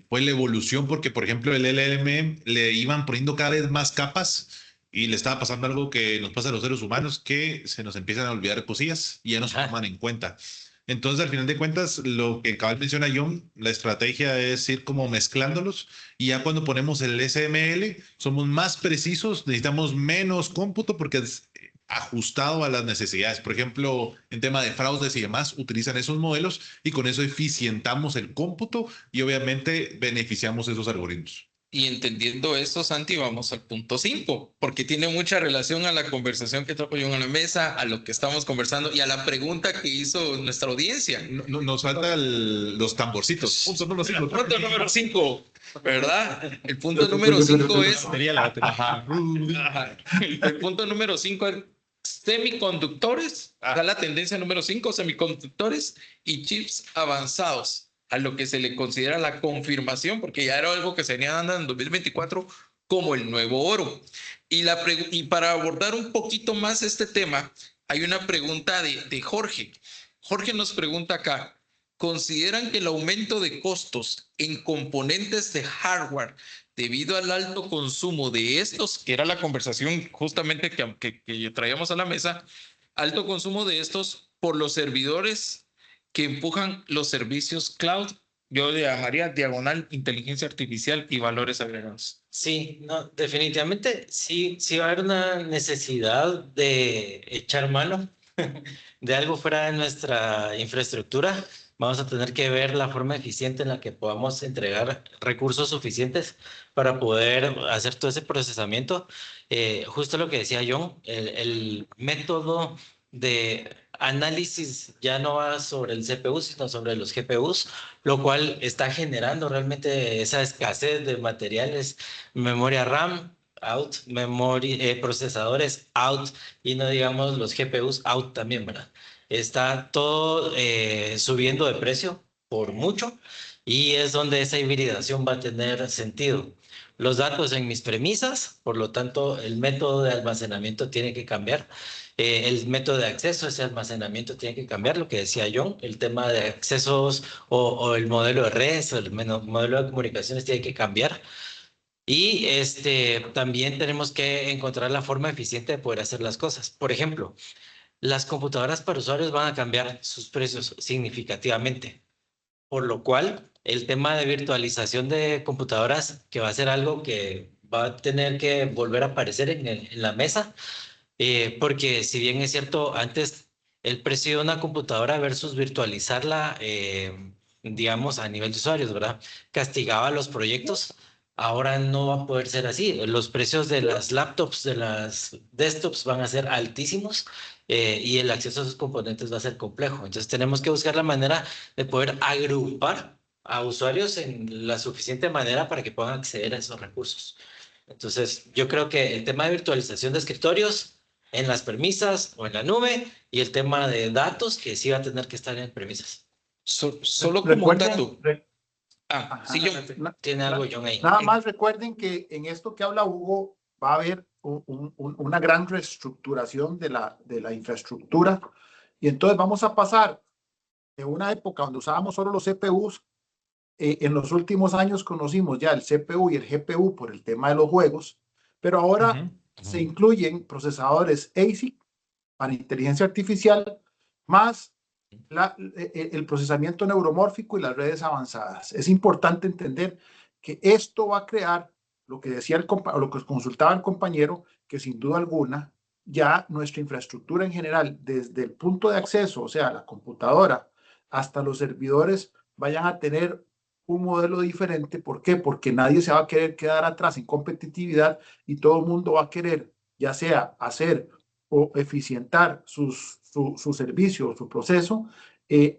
fue la evolución, porque por ejemplo el LLM le iban poniendo cada vez más capas y le estaba pasando algo que nos pasa a los seres humanos, que se nos empiezan a olvidar cosillas y ya no se Ajá. toman en cuenta. Entonces, al final de cuentas, lo que cabal menciona John, la estrategia es ir como mezclándolos y ya cuando ponemos el SML, somos más precisos, necesitamos menos cómputo porque ajustado a las necesidades. Por ejemplo, en tema de fraudes y demás, utilizan esos modelos y con eso eficientamos el cómputo y obviamente beneficiamos esos algoritmos. Y entendiendo esto, Santi, vamos al punto 5, porque tiene mucha relación a la conversación que trajo yo en la mesa, a lo que estamos conversando y a la pregunta que hizo nuestra audiencia. Nos faltan los tamborcitos. Punto número 5, ¿verdad? El punto número 5 es... Ajá. El punto número 5 es semiconductores. Acá la tendencia número 5, semiconductores y chips avanzados, a lo que se le considera la confirmación, porque ya era algo que se venía dando en 2024 como el nuevo oro. Y para abordar un poquito más este tema, hay una pregunta de Jorge. Jorge nos pregunta acá, ¿consideran que el aumento de costos en componentes de hardware debido al alto consumo de estos, que era la conversación justamente que traíamos a la mesa, alto consumo de estos por los servidores que empujan los servicios cloud? Yo le dejaría diagonal inteligencia artificial y valores agregados. Sí, no, definitivamente sí, sí va a haber una necesidad de echar mano de algo fuera de nuestra infraestructura. Vamos a tener que ver la forma eficiente en la que podamos entregar recursos suficientes para poder hacer todo ese procesamiento. Justo lo que decía John, el método de análisis ya no va sobre el CPU, sino sobre los GPUs, lo cual está generando realmente esa escasez de materiales, memoria RAM out, procesadores out, y no digamos los GPUs out también, ¿verdad? Está todo subiendo de precio por mucho y es donde esa hibridación va a tener sentido. Los datos en mis premisas, por lo tanto, el método de almacenamiento tiene que cambiar. El método de acceso a ese almacenamiento tiene que cambiar, lo que decía John, el tema de accesos o el modelo de redes, el modelo de comunicaciones tiene que cambiar. Y también tenemos que encontrar la forma eficiente de poder hacer las cosas. Por ejemplo, las computadoras para usuarios van a cambiar sus precios significativamente, por lo cual el tema de virtualización de computadoras, que va a ser algo que va a tener que volver a aparecer en la mesa, porque si bien es cierto, antes el precio de una computadora versus virtualizarla, digamos, a nivel de usuarios, ¿verdad? Castigaba los proyectos. Ahora no va a poder ser así. Los precios de las laptops, de las desktops van a ser altísimos, y el acceso a esos componentes va a ser complejo. Entonces tenemos que buscar la manera de poder agrupar a usuarios en la suficiente manera para que puedan acceder a esos recursos. Entonces yo creo que el tema de virtualización de escritorios en las premisas o en la nube, y el tema de datos que sí va a tener que estar en premisas. Solo como un dato. Sí, yo. Tiene algo John ahí. Nada más recuerden que en esto que habla Hugo va a haber una gran reestructuración de la infraestructura, y entonces vamos a pasar de una época donde usábamos solo los CPUs. En los últimos años conocimos ya el CPU y el GPU por el tema de los juegos, pero ahora se incluyen procesadores ASIC para inteligencia artificial, más el procesamiento neuromórfico y las redes avanzadas. Es importante entender que esto va a crear lo que decía lo que consultaba el compañero, que sin duda alguna ya nuestra infraestructura en general, desde el punto de acceso, o sea, la computadora, hasta los servidores, vayan a tener un modelo diferente. ¿Por qué? Porque nadie se va a querer quedar atrás en competitividad y todo el mundo va a querer, ya sea hacer o eficientar su servicio o su proceso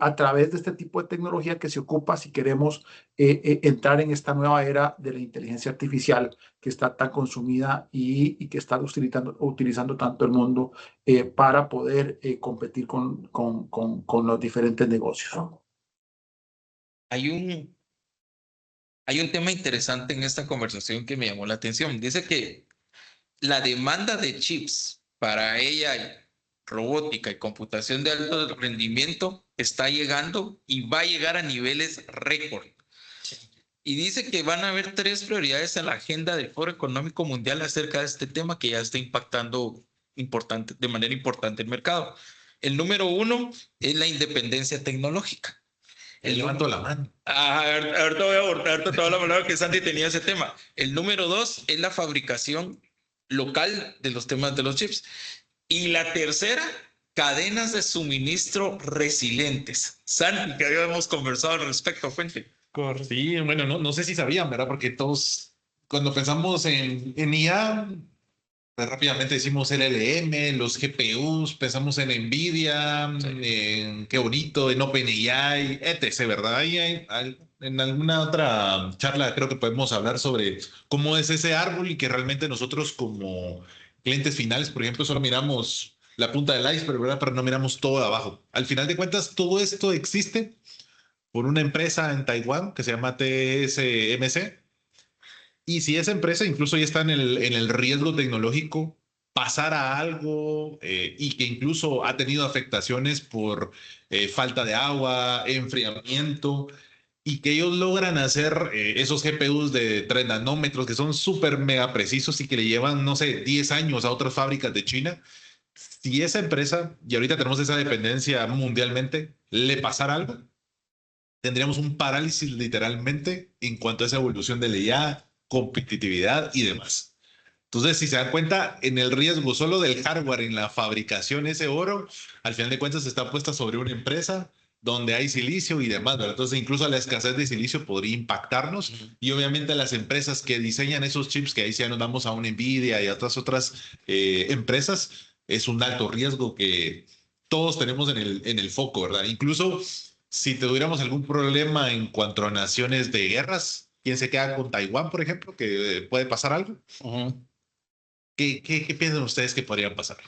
a través de este tipo de tecnología que se ocupa si queremos entrar en esta nueva era de la inteligencia artificial que está tan consumida y que está utilizando tanto el mundo para poder competir con los diferentes negocios. Hay un tema interesante en esta conversación que me llamó la atención. Dice que la demanda de chips para AI, robótica y computación de alto rendimiento está llegando y va a llegar a niveles récord. Y dice que van a haber 3 prioridades en la agenda del Foro Económico Mundial acerca de este tema que ya está impactando de manera importante el mercado. El número 1 es la independencia tecnológica. Levanto la mano. Ahorita voy a abordar toda la palabra que Santi tenía ese tema. El número 2 es la fabricación local de los temas de los chips. Y la tercera, cadenas de suministro resilientes. Santi, que habíamos conversado al respecto, cuente. Sí, bueno, no sé si sabían, ¿verdad? Porque todos, cuando pensamos en IA, pues rápidamente decimos LLM, los GPUs, pensamos en NVIDIA, en qué bonito, en OpenAI, etc., ¿verdad? En alguna otra charla creo que podemos hablar sobre cómo es ese árbol y que realmente nosotros como clientes finales, por ejemplo, solo miramos la punta del iceberg, ¿verdad? Pero no miramos todo de abajo. Al final de cuentas, todo esto existe por una empresa en Taiwán que se llama TSMC. Y si esa empresa incluso ya está en el riesgo tecnológico, pasar a algo y que incluso ha tenido afectaciones por falta de agua, enfriamiento, y que ellos logran hacer esos GPUs de 3 nanómetros que son súper mega precisos y que le llevan, no sé, 10 años a otras fábricas de China. Si esa empresa, y ahorita tenemos esa dependencia mundialmente, le pasara algo, tendríamos un parálisis literalmente en cuanto a esa evolución de la IA, competitividad y demás. Entonces, si se dan cuenta, en el riesgo solo del hardware, en la fabricación, ese oro, al final de cuentas está puesta sobre una empresa donde hay silicio y demás, ¿verdad? Entonces, incluso la escasez de silicio podría impactarnos y obviamente las empresas que diseñan esos chips, que ahí sí ya nos vamos a una Nvidia y a otras empresas, es un alto riesgo que todos tenemos en el foco, ¿verdad? Incluso si tuviéramos algún problema en cuanto a naciones de guerras, ¿quién se queda con Taiwán, por ejemplo? Que puede pasar algo. ¿Qué piensan ustedes que podrían pasar?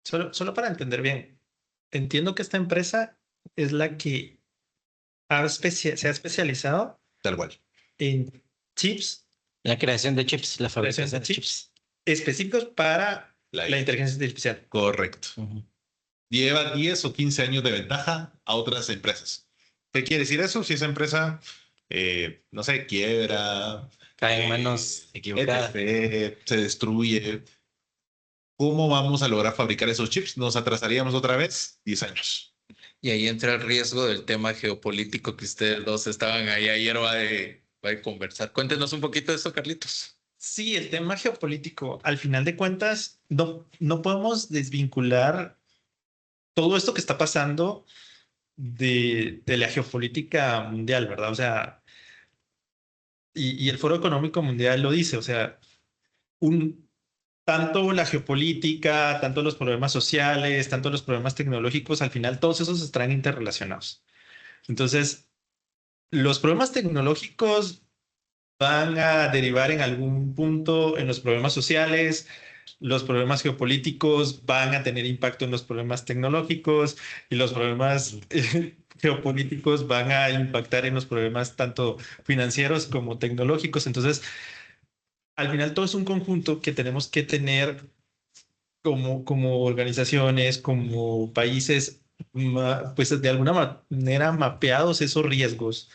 Solo para entender bien, entiendo que esta empresa es la que se ha especializado Tal cual. en chips, La creación de chips, la fabricación creación de de chips. específicos para La la IA. inteligencia artificial. Correcto. Ujú. Lleva 10 o 15 años de ventaja a otras empresas. ¿Qué quiere decir eso? Si esa empresa, no sé, quiebra, Cae en manos equivocadas. etc., se destruye, ¿cómo vamos a lograr fabricar esos chips? Nos atrasaríamos otra vez 10 años. Y ahí entra el riesgo del tema geopolítico que ustedes dos estaban ahí ayer, va de conversar. Cuéntenos un poquito de eso, Carlitos. Sí, el tema geopolítico, al final de cuentas, no podemos desvincular todo esto que está pasando de la geopolítica mundial, ¿verdad? O sea, y el Foro Económico Mundial lo dice, o sea, tanto la geopolítica, tanto los problemas sociales, tanto los problemas tecnológicos, al final todos esos están interrelacionados. Entonces, los problemas tecnológicos van a derivar en algún punto en los problemas sociales, los problemas geopolíticos van a tener impacto en los problemas tecnológicos y los problemas geopolíticos van a impactar en los problemas tanto financieros como tecnológicos. Entonces, al final todo es un conjunto que tenemos que tener como organizaciones, como países, pues de alguna manera mapeados esos riesgos,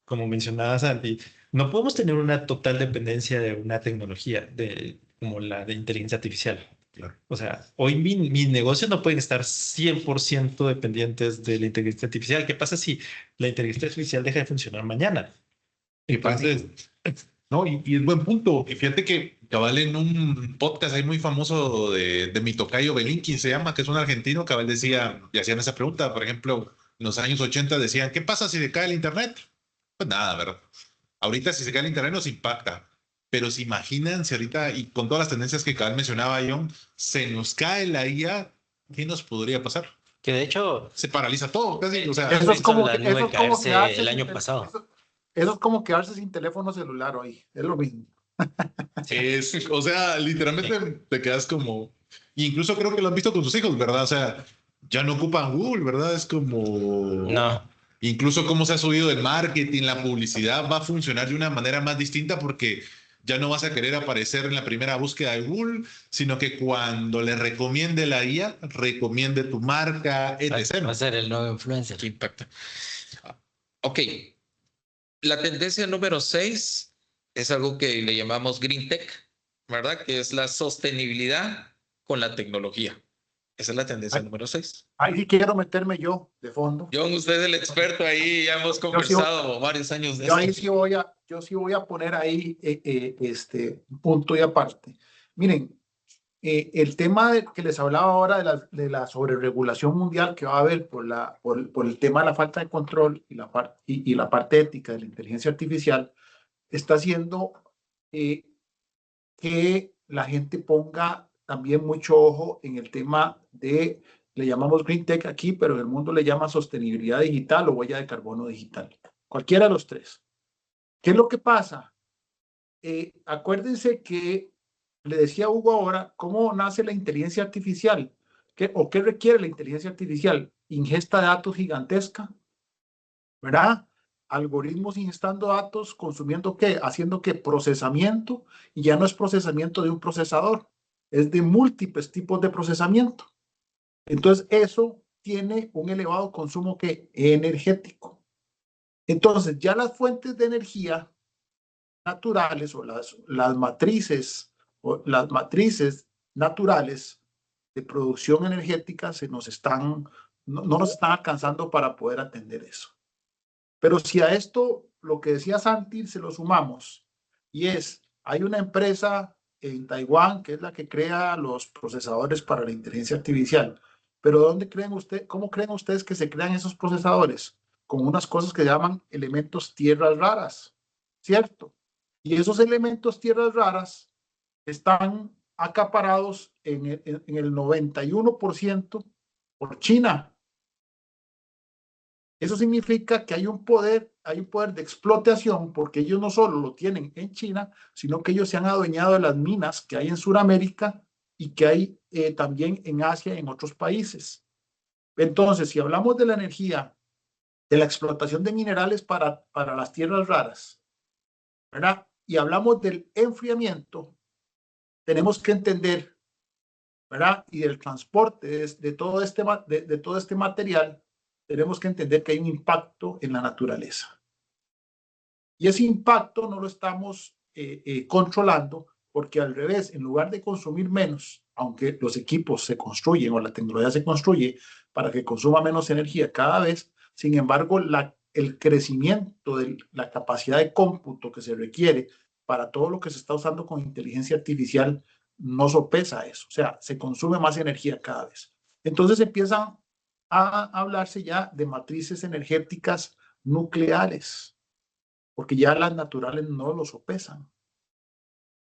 como mencionaba Santi. No podemos tener una total dependencia de una tecnología como la de inteligencia artificial. Claro. O sea, hoy mis negocios no pueden estar 100% dependientes de la inteligencia artificial. ¿Qué pasa si la inteligencia artificial deja de funcionar mañana? Entonces, no, y es buen punto. Y fíjate que cabal en un podcast ahí muy famoso de mi tocayo Belinkin se llama, que es un argentino, cabal decía, y hacían esa pregunta, por ejemplo, en los años 80 decían, ¿qué pasa si se cae el internet? Pues nada, ¿verdad? Ahorita si se cae el internet nos impacta, pero se imaginan si ahorita, y con todas las tendencias que cabal mencionaba John, se nos cae la IA, ¿qué nos podría pasar? Que de hecho, Se paraliza todo, casi, o sea, Eso es como la que- nube eso es como caerse quedarse el sin año tel- pasado. eso es como quedarse sin teléfono celular hoy. Es lo mismo. o sea, literalmente te quedas como, y incluso creo que lo han visto con sus hijos, ¿verdad? O sea, ya no ocupan Google, ¿verdad? Es como, No, incluso cómo se ha subido el marketing, la publicidad va a funcionar de una manera más distinta porque ya no vas a querer aparecer en la primera búsqueda de Google, sino que cuando le recomiende la IA, recomiende tu marca, etc. va a ser el nuevo influencer. ¿Qué impacta? Ok. La tendencia número 6 es algo que le llamamos Green Tech, ¿verdad? Que es la sostenibilidad con la tecnología. Esa es la tendencia número 6. Ahí sí quiero meterme yo de fondo. John, usted es el experto ahí, ya hemos conversado varios años de Yo ahí esto. yo sí voy a poner ahí un punto y aparte. Miren, el tema que les hablaba ahora de la sobreregulación mundial que va a haber por el tema de la falta de control y la parte ética de la inteligencia artificial está haciendo que la gente ponga también mucho ojo en el tema de, le llamamos Green Tech aquí, pero en el mundo le llama sostenibilidad digital o huella de carbono digital. Cualquiera de los tres. ¿Qué es lo que pasa? Acuérdense que le decía Hugo ahora, ¿cómo nace la inteligencia artificial? ¿Qué requiere la inteligencia artificial? Ingesta de datos gigantesca, ¿verdad? Algoritmos ingestando datos, consumiendo qué, haciendo qué, procesamiento, y ya no es procesamiento de un procesador, es de múltiples tipos de procesamiento. Entonces, eso tiene un elevado consumo que energético. Entonces, ya las fuentes de energía naturales o las matrices naturales de producción energética no nos están alcanzando para poder atender eso. Pero si a esto, lo que decía Santi, se lo sumamos, y hay una empresa en Taiwán que es la que crea los procesadores para la inteligencia artificial. Pero ¿cómo creen ustedes que se crean esos procesadores? Con unas cosas que llaman elementos tierras raras, ¿cierto? Y esos elementos tierras raras están acaparados en el 91% por China. Eso significa que hay un poder de explotación, porque ellos no solo lo tienen en China, sino que ellos se han adueñado de las minas que hay en Sudamérica y que hay también en Asia y en otros países. Entonces, si hablamos de la energía, de la explotación de minerales para las tierras raras, ¿verdad? Y hablamos del enfriamiento, tenemos que entender, ¿verdad? Y del transporte de todo este material, tenemos que entender que hay un impacto en la naturaleza. Y ese impacto no lo estamos controlando porque al revés, en lugar de consumir menos, aunque los equipos se construyen o la tecnología se construye para que consuma menos energía cada vez, sin embargo, el crecimiento de la capacidad de cómputo que se requiere para todo lo que se está usando con inteligencia artificial no sopesa eso. O sea, se consume más energía cada vez. Entonces empiezan a hablarse ya de matrices energéticas nucleares, porque ya las naturales no lo sopesan,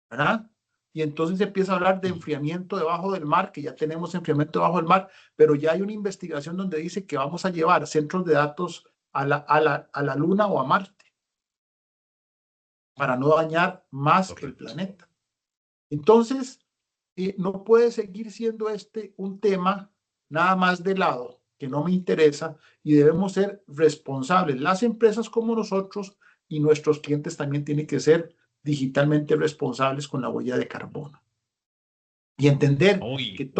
¿verdad? Y entonces se empieza a hablar de enfriamiento debajo del mar, que ya tenemos enfriamiento debajo del mar, pero ya hay una investigación donde dice que vamos a llevar centros de datos a la Luna o a Marte para no dañar más el planeta. Entonces, no puede seguir siendo un tema nada más de lado, que no me interesa, y debemos ser responsables. Las empresas como nosotros y nuestros clientes también tienen que ser digitalmente responsables con la huella de carbono. Y entender que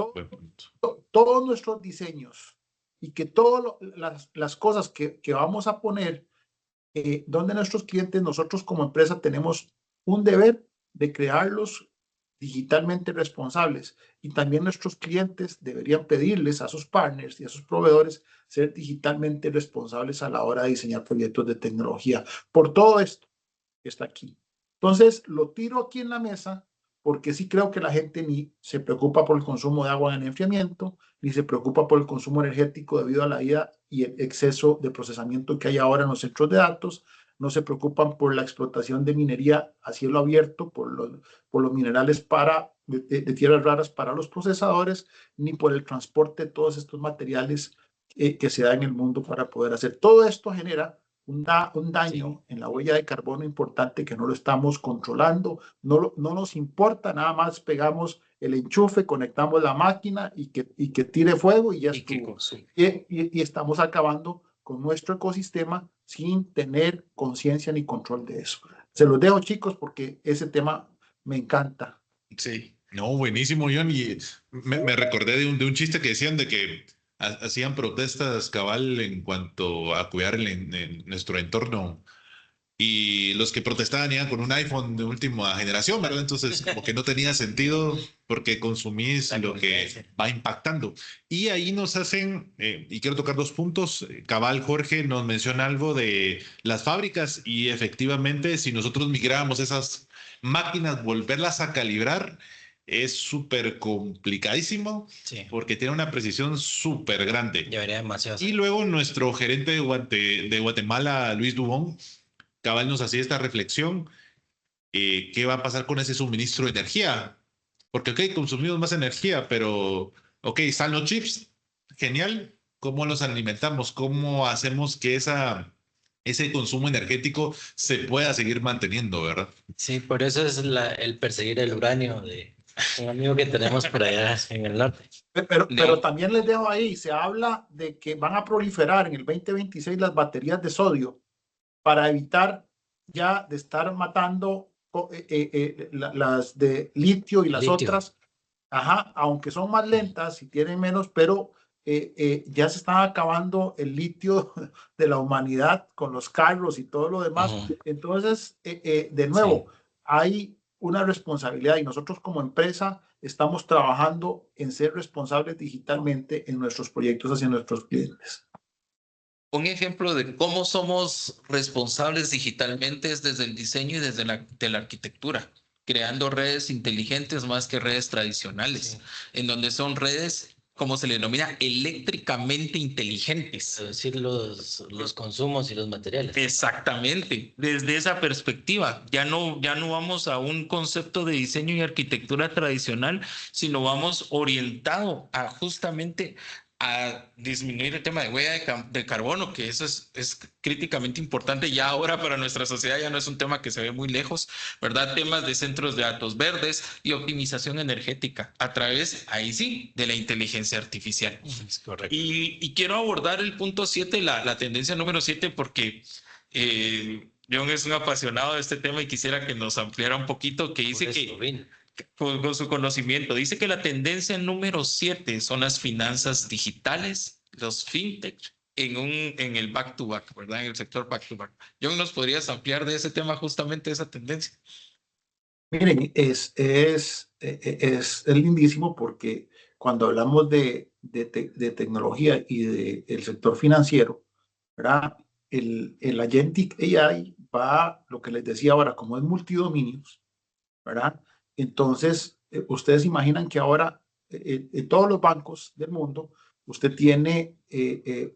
todos nuestros diseños y que todas las cosas que vamos a poner, donde nuestros clientes, nosotros como empresa tenemos un deber de crearlos digitalmente responsables, y también nuestros clientes deberían pedirles a sus partners y a sus proveedores ser digitalmente responsables a la hora de diseñar proyectos de tecnología. Por todo esto que está aquí. Entonces, lo tiro aquí en la mesa porque sí creo que la gente ni se preocupa por el consumo de agua en el enfriamiento, ni se preocupa por el consumo energético debido a la vida y el exceso de procesamiento que hay ahora en los centros de datos. No se preocupan por la explotación de minería a cielo abierto, por los minerales de tierras raras para los procesadores, ni por el transporte de todos estos materiales que se da en el mundo para poder hacer. Todo esto genera un daño en la huella de carbono importante que no lo estamos controlando, no nos importa, nada más pegamos el enchufe, conectamos la máquina y que tire fuego y ya estuvo. Y estamos acabando con nuestro ecosistema sin tener conciencia ni control de eso. Se los dejo, chicos, porque ese tema me encanta. Sí, no, buenísimo, John. Y me recordé de un chiste que decían de que hacían protestas cabal en cuanto a cuidar en nuestro entorno. Y los que protestaban iban con un iPhone de última generación, ¿verdad? Entonces, como que no tenía sentido porque consumís lo que va impactando. Y ahí nos hacen, y quiero tocar dos puntos, cabal Jorge nos menciona algo de las fábricas y efectivamente si nosotros migráramos esas máquinas, volverlas a calibrar, es súper complicadísimo Sí, porque tiene una precisión súper grande. llevaría demasiado. Y luego nuestro gerente de Guatemala, Luis Dubón, cabal nos hacía esta reflexión, ¿qué va a pasar con ese suministro de energía? Porque, ok, consumimos más energía, pero, ok, están los chips, genial, ¿cómo los alimentamos? ¿Cómo hacemos que ese consumo energético se pueda seguir manteniendo, verdad? Sí, por eso es el perseguir el uranio de un amigo que tenemos por allá en el norte. Pero también les dejo ahí, se habla de que van a proliferar en el 2026 las baterías de sodio para evitar ya de estar matando las de litio y las Litio. otras, ajá, aunque son más lentas y tienen menos, pero ya se está acabando el litio de la humanidad con los carros y todo lo demás. Entonces, de nuevo, hay una responsabilidad y nosotros como empresa estamos trabajando en ser responsables digitalmente en nuestros proyectos hacia nuestros clientes. Un ejemplo de cómo somos responsables digitalmente es desde el diseño y desde la arquitectura, creando redes inteligentes más que redes tradicionales, en donde son redes, como se le denomina, eléctricamente inteligentes. Reducir los consumos y los materiales. Exactamente, desde esa perspectiva, ya no vamos a un concepto de diseño y arquitectura tradicional, sino vamos orientado a justamente a disminuir el tema de huella de carbono, que eso es críticamente importante ya ahora para nuestra sociedad, ya no es un tema que se ve muy lejos, ¿verdad? Temas de centros de datos verdes y optimización energética a través, ahí sí, de la inteligencia artificial. Es correcto. Y quiero abordar el punto 7, la tendencia número 7, porque John es un apasionado de este tema y quisiera que nos ampliara un poquito, que dice que con su conocimiento, dice que la tendencia número 7 son las finanzas digitales, los fintech, en el back to back, ¿verdad? En el sector back to back. John, ¿nos podrías ampliar de ese tema, justamente esa tendencia? Miren, es lindísimo porque cuando hablamos de tecnología y del sector financiero, ¿verdad? El Agentic AI va, lo que les decía ahora, como es multidominios, ¿verdad? Entonces, ustedes imaginan que ahora en todos los bancos del mundo, usted tiene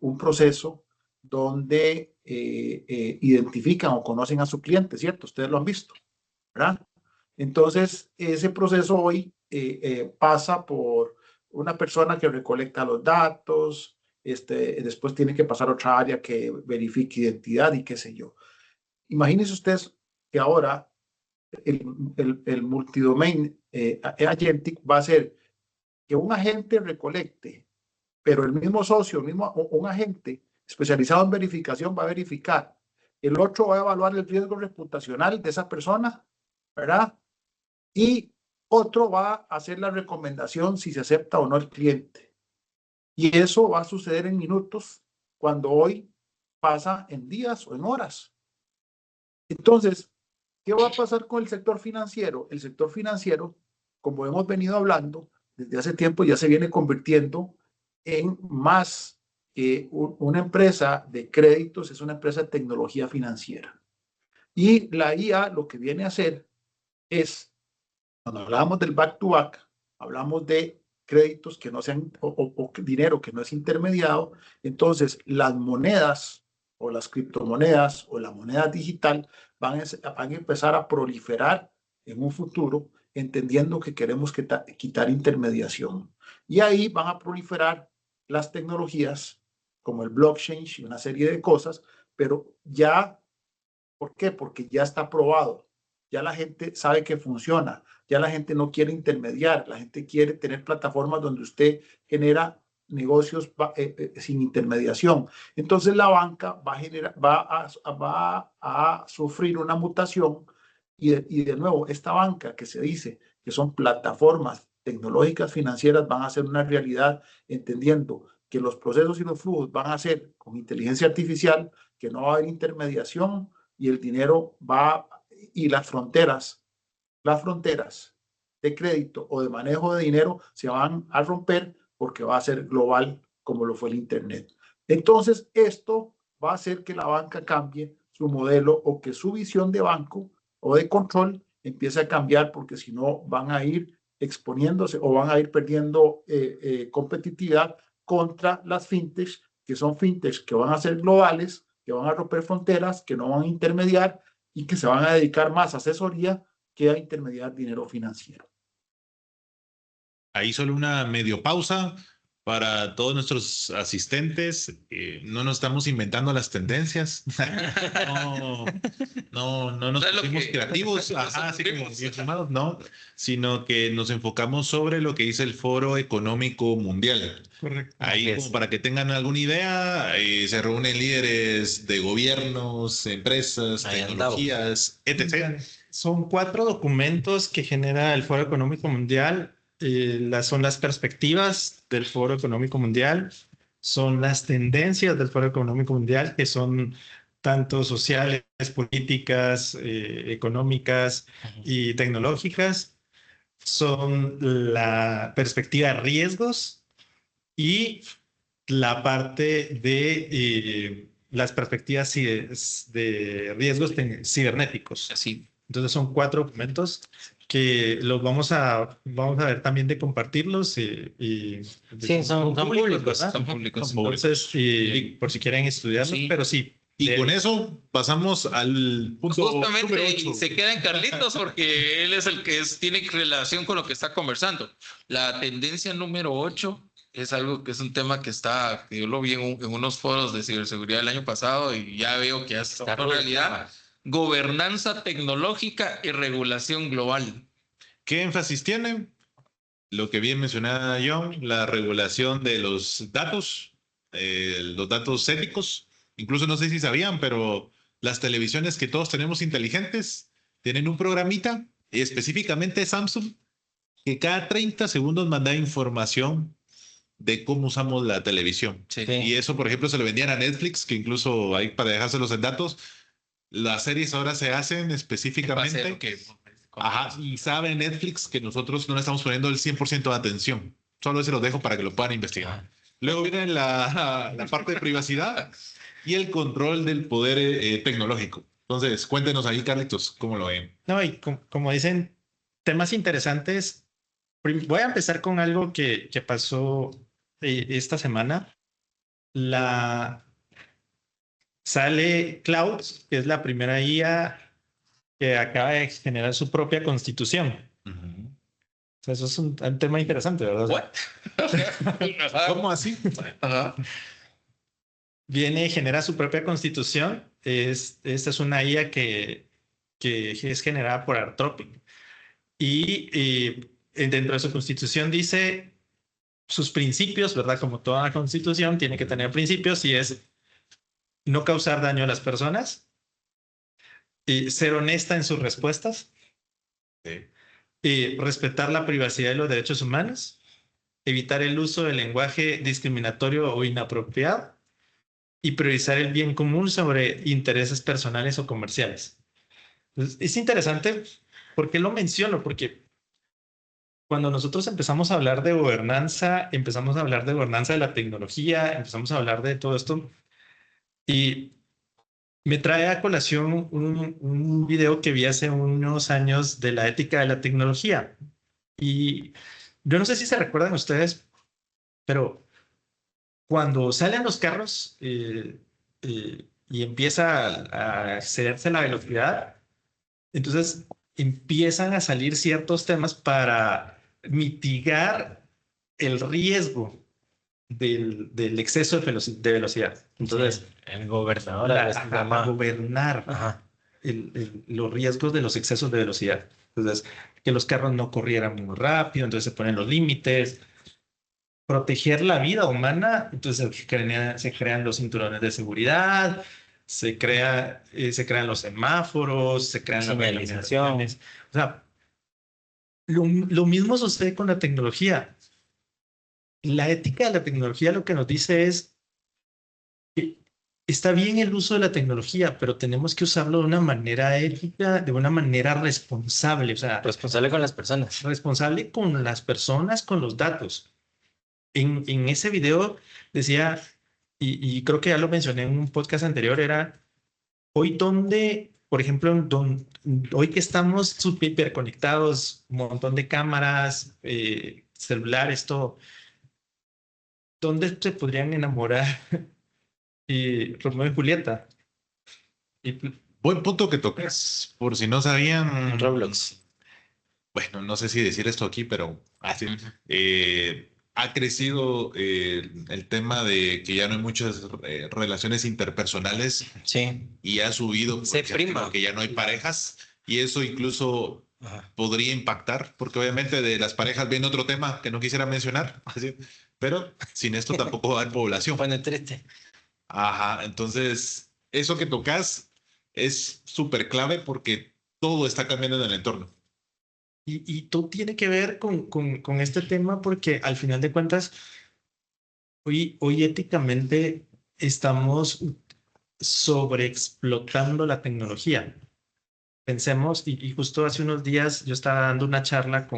un proceso donde identifican o conocen a su cliente, ¿cierto? Ustedes lo han visto, ¿verdad? Entonces, ese proceso hoy pasa por una persona que recolecta los datos, después tiene que pasar a otra área que verifique identidad y qué sé yo. Imagínense ustedes que ahora el multidomain agentic va a ser que un agente recolecte, pero el mismo socio, un agente especializado en verificación va a verificar. El otro va a evaluar el riesgo reputacional de esa persona, ¿verdad? Y otro va a hacer la recomendación si se acepta o no el cliente. Y eso va a suceder en minutos cuando hoy pasa en días o en horas. Entonces, ¿qué va a pasar con el sector financiero? El sector financiero, como hemos venido hablando, desde hace tiempo ya se viene convirtiendo en más que una empresa de créditos, es una empresa de tecnología financiera. Y la IA lo que viene a hacer es, cuando hablamos del back-to-back, hablamos de créditos que no sean, o dinero que no es intermediado, entonces las monedas o las criptomonedas o la moneda digital van a empezar a proliferar en un futuro, entendiendo que queremos quitar intermediación. Y ahí van a proliferar las tecnologías como el blockchain y una serie de cosas, pero ya, ¿por qué? Porque ya está probado, ya la gente sabe que funciona, ya la gente no quiere intermediar, la gente quiere tener plataformas donde usted genera negocios sin intermediación. Entonces la banca va a sufrir una mutación y de nuevo, esta banca que se dice que son plataformas tecnológicas financieras van a ser una realidad, entendiendo que los procesos y los flujos van a ser con inteligencia artificial, que no va a haber intermediación y el dinero va y las fronteras de crédito o de manejo de dinero se van a romper porque va a ser global como lo fue el Internet. Entonces, esto va a hacer que la banca cambie su modelo o que su visión de banco o de control empiece a cambiar porque si no van a ir exponiéndose o van a ir perdiendo competitividad contra las fintechs, que son fintechs que van a ser globales, que van a romper fronteras, que no van a intermediar y que se van a dedicar más a asesoría que a intermediar dinero financiero. Ahí solo una medio pausa para todos nuestros asistentes. No nos estamos inventando las tendencias. No nos pusimos creativos, así como bien llamados, no, sino que nos enfocamos sobre lo que dice el Foro Económico Mundial. Correcto. Ahí, como para que tengan alguna idea, se reúnen líderes de gobiernos, empresas, tecnologías, etc. Son 4 documentos que genera el Foro Económico Mundial. Son las perspectivas del Foro Económico Mundial, son las tendencias del Foro Económico Mundial, que son tanto sociales, políticas, económicas y tecnológicas, son la perspectiva de riesgos y la parte de las perspectivas de riesgos cibernéticos. Así. Entonces son 4 documentos que los vamos a ver también de compartirlos sí, son públicos. Son públicos. Entonces, por si quieren estudiarlos, Sí. pero sí. Y con eso pasamos al punto Justamente, número y 8. se queda en Carlitos porque él es el que tiene relación con lo que está conversando. La tendencia número 8 es algo que es un tema que yo lo vi en unos foros de ciberseguridad el año pasado y ya veo que es una realidad. Gobernanza tecnológica y regulación global. ¿Qué énfasis tiene? Lo que bien mencionaba John, la regulación de los datos éticos. Incluso no sé si sabían, pero las televisiones que todos tenemos inteligentes tienen un programita, específicamente Samsung, que cada 30 segundos manda información de cómo usamos la televisión. Sí. Y eso, por ejemplo, se lo vendían a Netflix, que incluso hay para dejárselos en datos. Las series ahora se hacen específicamente. Y sabe Netflix que nosotros no le estamos poniendo el 100% de atención. Solo se los dejo para que lo puedan investigar. Luego viene la parte de privacidad y el control del poder tecnológico. Entonces, cuéntenos ahí, Carlitos, ¿cómo lo ven? No, y como dicen, temas interesantes. Voy a empezar con algo que pasó esta semana. Sale Cloud, que es la primera IA que acaba de generar su propia constitución. O sea, eso es un tema interesante, ¿verdad? ¿Cómo así? Genera su propia constitución. Esta es una IA que es generada por Anthropic. Y dentro de su constitución dice sus principios, ¿verdad? Como toda constitución tiene que tener principios y es no causar daño a las personas, ser honesta en sus respuestas, respetar la privacidad y los derechos humanos, evitar el uso del lenguaje discriminatorio o inapropiado y priorizar el bien común sobre intereses personales o comerciales. Entonces, es interesante. ¿Por qué lo menciono? Porque cuando nosotros empezamos a hablar de gobernanza, empezamos a hablar de gobernanza de la tecnología, empezamos a hablar de todo esto, y me trae a colación un video que vi hace unos años de la ética de la tecnología. Y yo no sé si se recuerdan ustedes, pero cuando salen los carros y empieza a excederse la velocidad, entonces empiezan a salir ciertos temas para mitigar el riesgo del exceso de velocidad. Entonces, el gobernador gobernar los riesgos de los excesos de velocidad. Entonces, que los carros no corrieran muy rápido, entonces se ponen los límites. Proteger la vida humana, entonces se crean los cinturones de seguridad, se crean los semáforos, se crean las señalizaciones. O sea, lo mismo sucede con la tecnología. La ética de la tecnología lo que nos dice es que está bien el uso de la tecnología, pero tenemos que usarlo de una manera ética, de una manera responsable. O sea, responsable con las personas. Responsable con las personas, con los datos. En ese video decía, y creo que ya lo mencioné en un podcast anterior, era hoy dónde por ejemplo, hoy que estamos súper conectados, un montón de cámaras, celulares, todo, ¿dónde se podrían enamorar Romeo y Julieta? Y, Buen punto que tocas, por si no sabían. Roblox. Bueno, no sé si decir esto aquí, pero así. Ha crecido el tema de que ya no hay muchas relaciones interpersonales Sí. y ha subido por Se ejemplo, prima. que ya no hay parejas y eso incluso Ajá. podría impactar, porque obviamente de las parejas viene otro tema que no quisiera mencionar, así, pero sin esto tampoco va a haber población. Pone triste. Ajá, entonces eso que tocas es súper clave porque todo está cambiando en el entorno. y todo tiene que ver con este tema porque al final de cuentas, hoy éticamente estamos sobreexplotando la tecnología. Pensemos, y justo hace unos días yo estaba dando una charla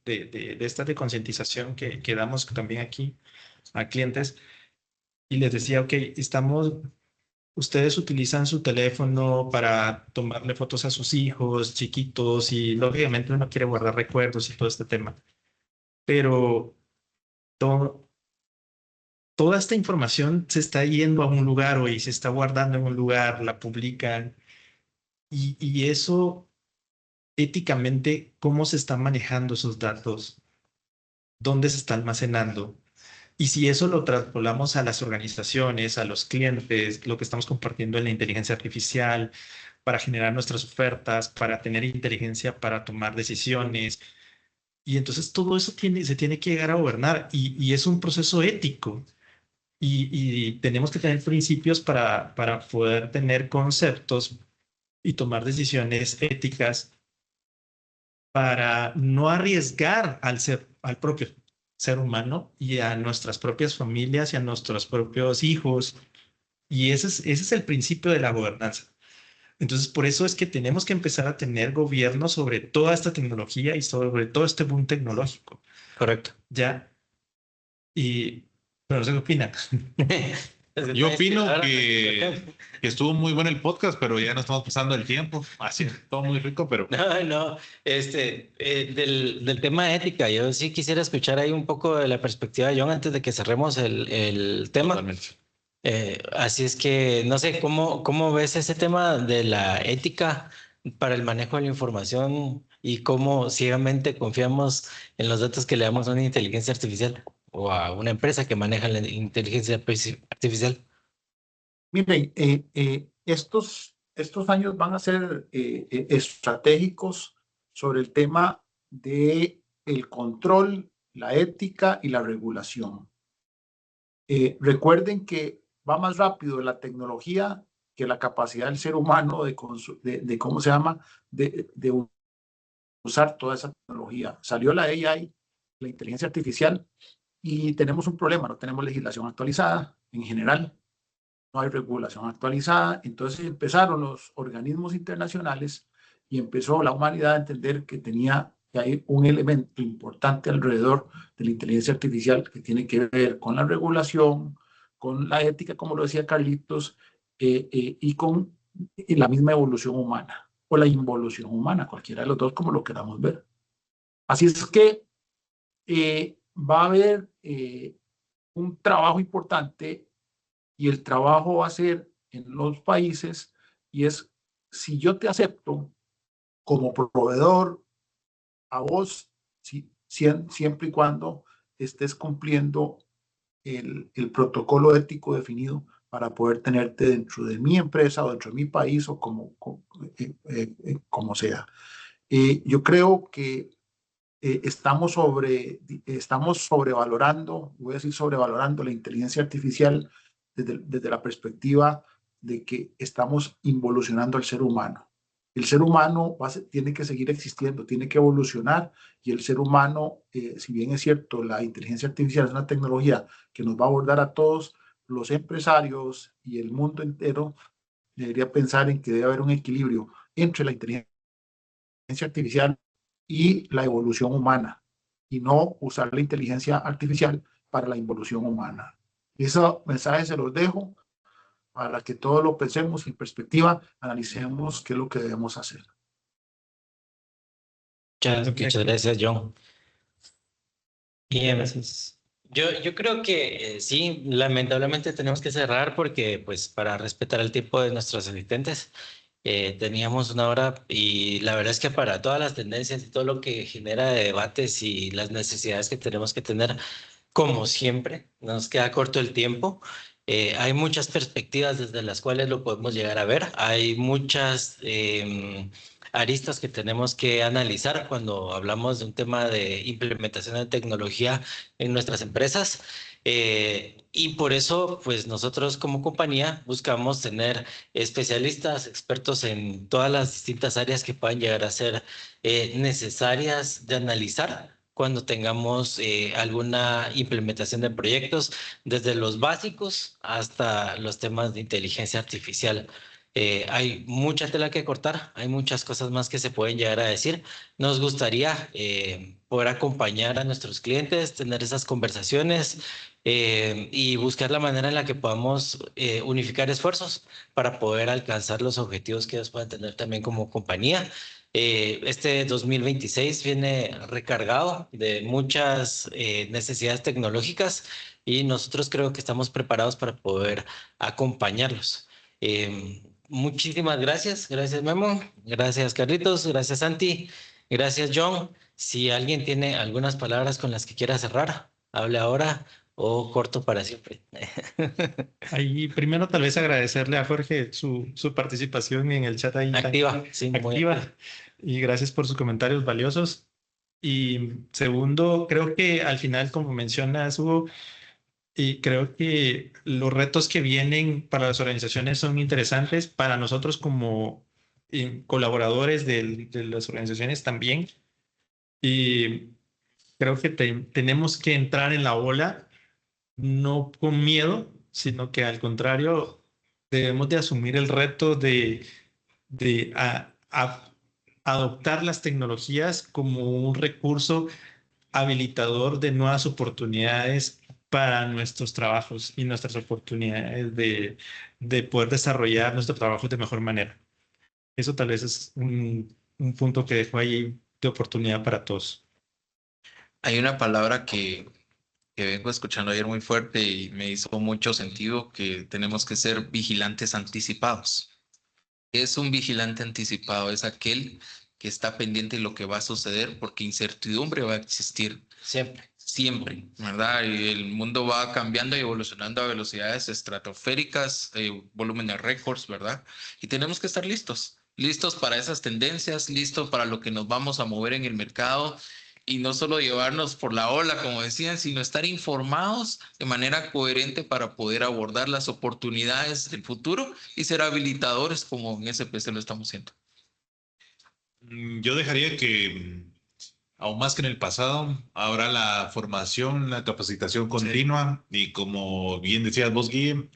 de estas de concientización que damos también aquí a clientes y les decía, ok, ustedes utilizan su teléfono para tomarle fotos a sus hijos chiquitos y lógicamente uno quiere guardar recuerdos y todo este tema, pero todo, toda esta información se está yendo a un lugar hoy, se está guardando en un lugar, la publican y eso éticamente, ¿cómo se están manejando esos datos? ¿Dónde se está almacenando? Y si eso lo traspolamos a las organizaciones, a los clientes, lo que estamos compartiendo en la inteligencia artificial para generar nuestras ofertas, para tener inteligencia para tomar decisiones. Y entonces todo eso se tiene que llegar a gobernar y es un proceso ético. Y tenemos que tener principios para poder tener conceptos y tomar decisiones éticas para no arriesgar al propio ser humano y a nuestras propias familias y a nuestros propios hijos. Y ese es el principio de la gobernanza. Entonces, por eso es que tenemos que empezar a tener gobierno sobre toda esta tecnología y sobre todo este boom tecnológico. Correcto. ¿Ya? Y, pero no sé qué opinan. Yo opino que estuvo muy bueno el podcast, pero ya no estamos pasando el tiempo. Así, todo muy rico, pero No, del tema de ética, yo sí quisiera escuchar ahí un poco de la perspectiva de John antes de que cerremos el tema. totalmente. Así es que no sé cómo ves ese tema de la ética para el manejo de la información y cómo ciegamente confiamos en los datos que le damos a una inteligencia artificial o a una empresa que maneja la inteligencia artificial. Miren, estos años van a ser estratégicos sobre el tema de el control, la ética y la regulación. Recuerden que va más rápido la tecnología que la capacidad del ser humano de ¿cómo se llama? De usar toda esa tecnología. Salió la AI, la inteligencia artificial, y tenemos un problema, no tenemos legislación actualizada en general, no hay regulación actualizada, entonces empezaron los organismos internacionales y empezó la humanidad a entender que hay un elemento importante alrededor de la inteligencia artificial que tiene que ver con la regulación, con la ética, como lo decía Carlitos, y con la misma evolución humana o la involución humana, cualquiera de los dos, como lo queramos ver. Así es que va a haber un trabajo importante y el trabajo va a ser en los países y es si yo te acepto como proveedor a vos, siempre y cuando estés cumpliendo el protocolo ético definido para poder tenerte dentro de mi empresa o dentro de mi país o como sea. Yo creo que estamos sobrevalorando, voy a decir sobrevalorando la inteligencia artificial desde la perspectiva de que estamos involucionando al ser humano. El ser humano tiene que seguir existiendo, tiene que evolucionar y el ser humano, si bien es cierto, la inteligencia artificial es una tecnología que nos va a abordar a todos, los empresarios y el mundo entero debería pensar en que debe haber un equilibrio entre la inteligencia artificial y la evolución humana y no usar la inteligencia artificial para la involución humana. Esos mensajes se los dejo para que todo lo pensemos en perspectiva, analicemos qué es lo que debemos hacer. Muchas gracias, John. Bien, Gracias. yo creo que sí, lamentablemente tenemos que cerrar porque, pues, para respetar el tiempo de nuestros asistentes, teníamos una hora y la verdad es que para todas las tendencias y todo lo que genera debates y las necesidades que tenemos que tener, como siempre, nos queda corto el tiempo. Hay muchas perspectivas desde las cuales lo podemos llegar a ver. Hay muchas aristas que tenemos que analizar cuando hablamos de un tema de implementación de tecnología en nuestras empresas. Y por eso, pues nosotros como compañía buscamos tener especialistas, expertos en todas las distintas áreas que puedan llegar a ser necesarias de analizar cuando tengamos alguna implementación de proyectos, desde los básicos hasta los temas de inteligencia artificial. Hay mucha tela que cortar, hay muchas cosas más que se pueden llegar a decir. Nos gustaría poder acompañar a nuestros clientes, tener esas conversaciones y buscar la manera en la que podamos unificar esfuerzos para poder alcanzar los objetivos que ellos puedan tener también como compañía. Este 2026 viene recargado de muchas necesidades tecnológicas y nosotros creo que estamos preparados para poder acompañarlos. Muchísimas gracias. Gracias, Memo. Gracias, Carlitos. Gracias, Santi. Gracias, John. Si alguien tiene algunas palabras con las que quiera cerrar, hable ahora o corto para siempre. Ahí primero tal vez agradecerle a Jorge su participación en el chat ahí tan Activa, sí, muy activa, activa. y gracias por sus comentarios valiosos. Y segundo, creo que al final, como mencionas, Hugo, y creo que los retos que vienen para las organizaciones son interesantes, para nosotros como colaboradores de las organizaciones también. Y creo que tenemos que entrar en la ola, no con miedo, sino que al contrario, debemos de asumir el reto de adoptar las tecnologías como un recurso habilitador de nuevas oportunidades para nuestros trabajos y nuestras oportunidades de poder desarrollar nuestro trabajo de mejor manera. Eso tal vez es un punto que dejo ahí de oportunidad para todos. Hay una palabra que vengo escuchando ayer muy fuerte y me hizo mucho sentido, que tenemos que ser vigilantes anticipados. Es un vigilante anticipado, es aquel que está pendiente de lo que va a suceder, porque incertidumbre va a existir Siempre. siempre, ¿verdad? Y el mundo va cambiando y evolucionando a velocidades estratosféricas, volúmenes récords, ¿verdad? Y tenemos que estar listos, listos para esas tendencias, listos para lo que nos vamos a mover en el mercado, y no solo llevarnos por la ola, como decían, sino estar informados de manera coherente para poder abordar las oportunidades del futuro y ser habilitadores como en SPC lo estamos haciendo. Yo dejaría que, aún más que en el pasado, ahora la formación, la capacitación continua y como bien decías vos, Guille,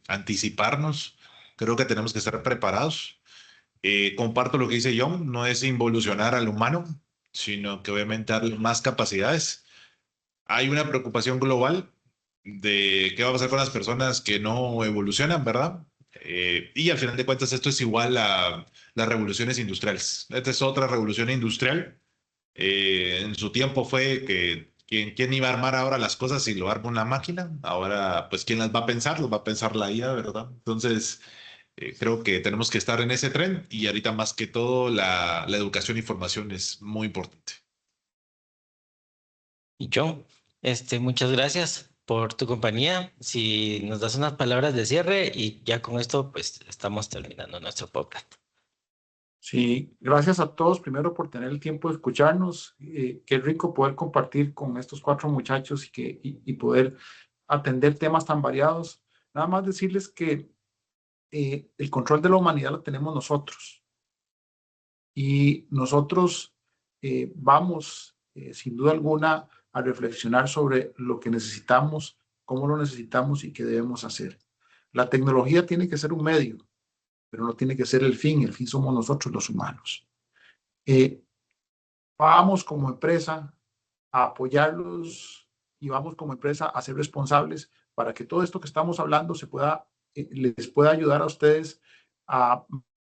anticiparnos. Creo que tenemos que estar preparados. Comparto lo que dice John, no es involucionar al humano, sino que obviamente darle más capacidades. Hay una preocupación global de qué va a pasar con las personas que no evolucionan, ¿verdad? Y al final de cuentas esto es igual a las revoluciones industriales. Esta es otra revolución industrial. En su tiempo fue que ¿quién iba a armar ahora las cosas si lo arma una máquina? Ahora, pues, ¿quién las va a pensar? Los va a pensar la IA, ¿verdad? Entonces, creo que tenemos que estar en ese tren y ahorita más que todo la educación y formación es muy importante. Y John, muchas gracias por tu compañía. Si nos das unas palabras de cierre y ya con esto, pues estamos terminando nuestro podcast. Sí, gracias a todos primero por tener el tiempo de escucharnos. Qué rico poder compartir con estos 4 muchachos y poder atender temas tan variados. Nada más decirles que el control de la humanidad lo tenemos nosotros y nosotros vamos, sin duda alguna, a reflexionar sobre lo que necesitamos, cómo lo necesitamos y qué debemos hacer. La tecnología tiene que ser un medio, pero no tiene que ser el fin somos nosotros los humanos. Vamos como empresa a apoyarlos y vamos como empresa a ser responsables para que todo esto que estamos hablando se pueda les pueda ayudar a ustedes a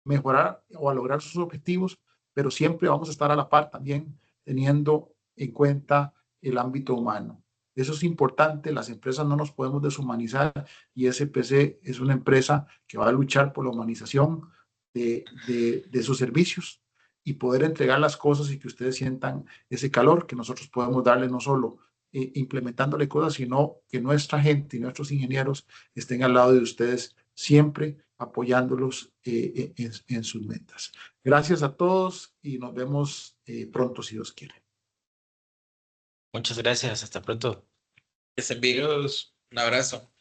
mejorar o a lograr sus objetivos, pero siempre vamos a estar a la par también teniendo en cuenta el ámbito humano. Eso es importante, las empresas no nos podemos deshumanizar y SPC es una empresa que va a luchar por la humanización de sus servicios y poder entregar las cosas y que ustedes sientan ese calor que nosotros podemos darle, no solo implementándole cosas, sino que nuestra gente y nuestros ingenieros estén al lado de ustedes siempre apoyándolos en sus metas. Gracias a todos y nos vemos pronto si Dios quiere. Muchas gracias. Hasta pronto. Que se envíe. Un abrazo.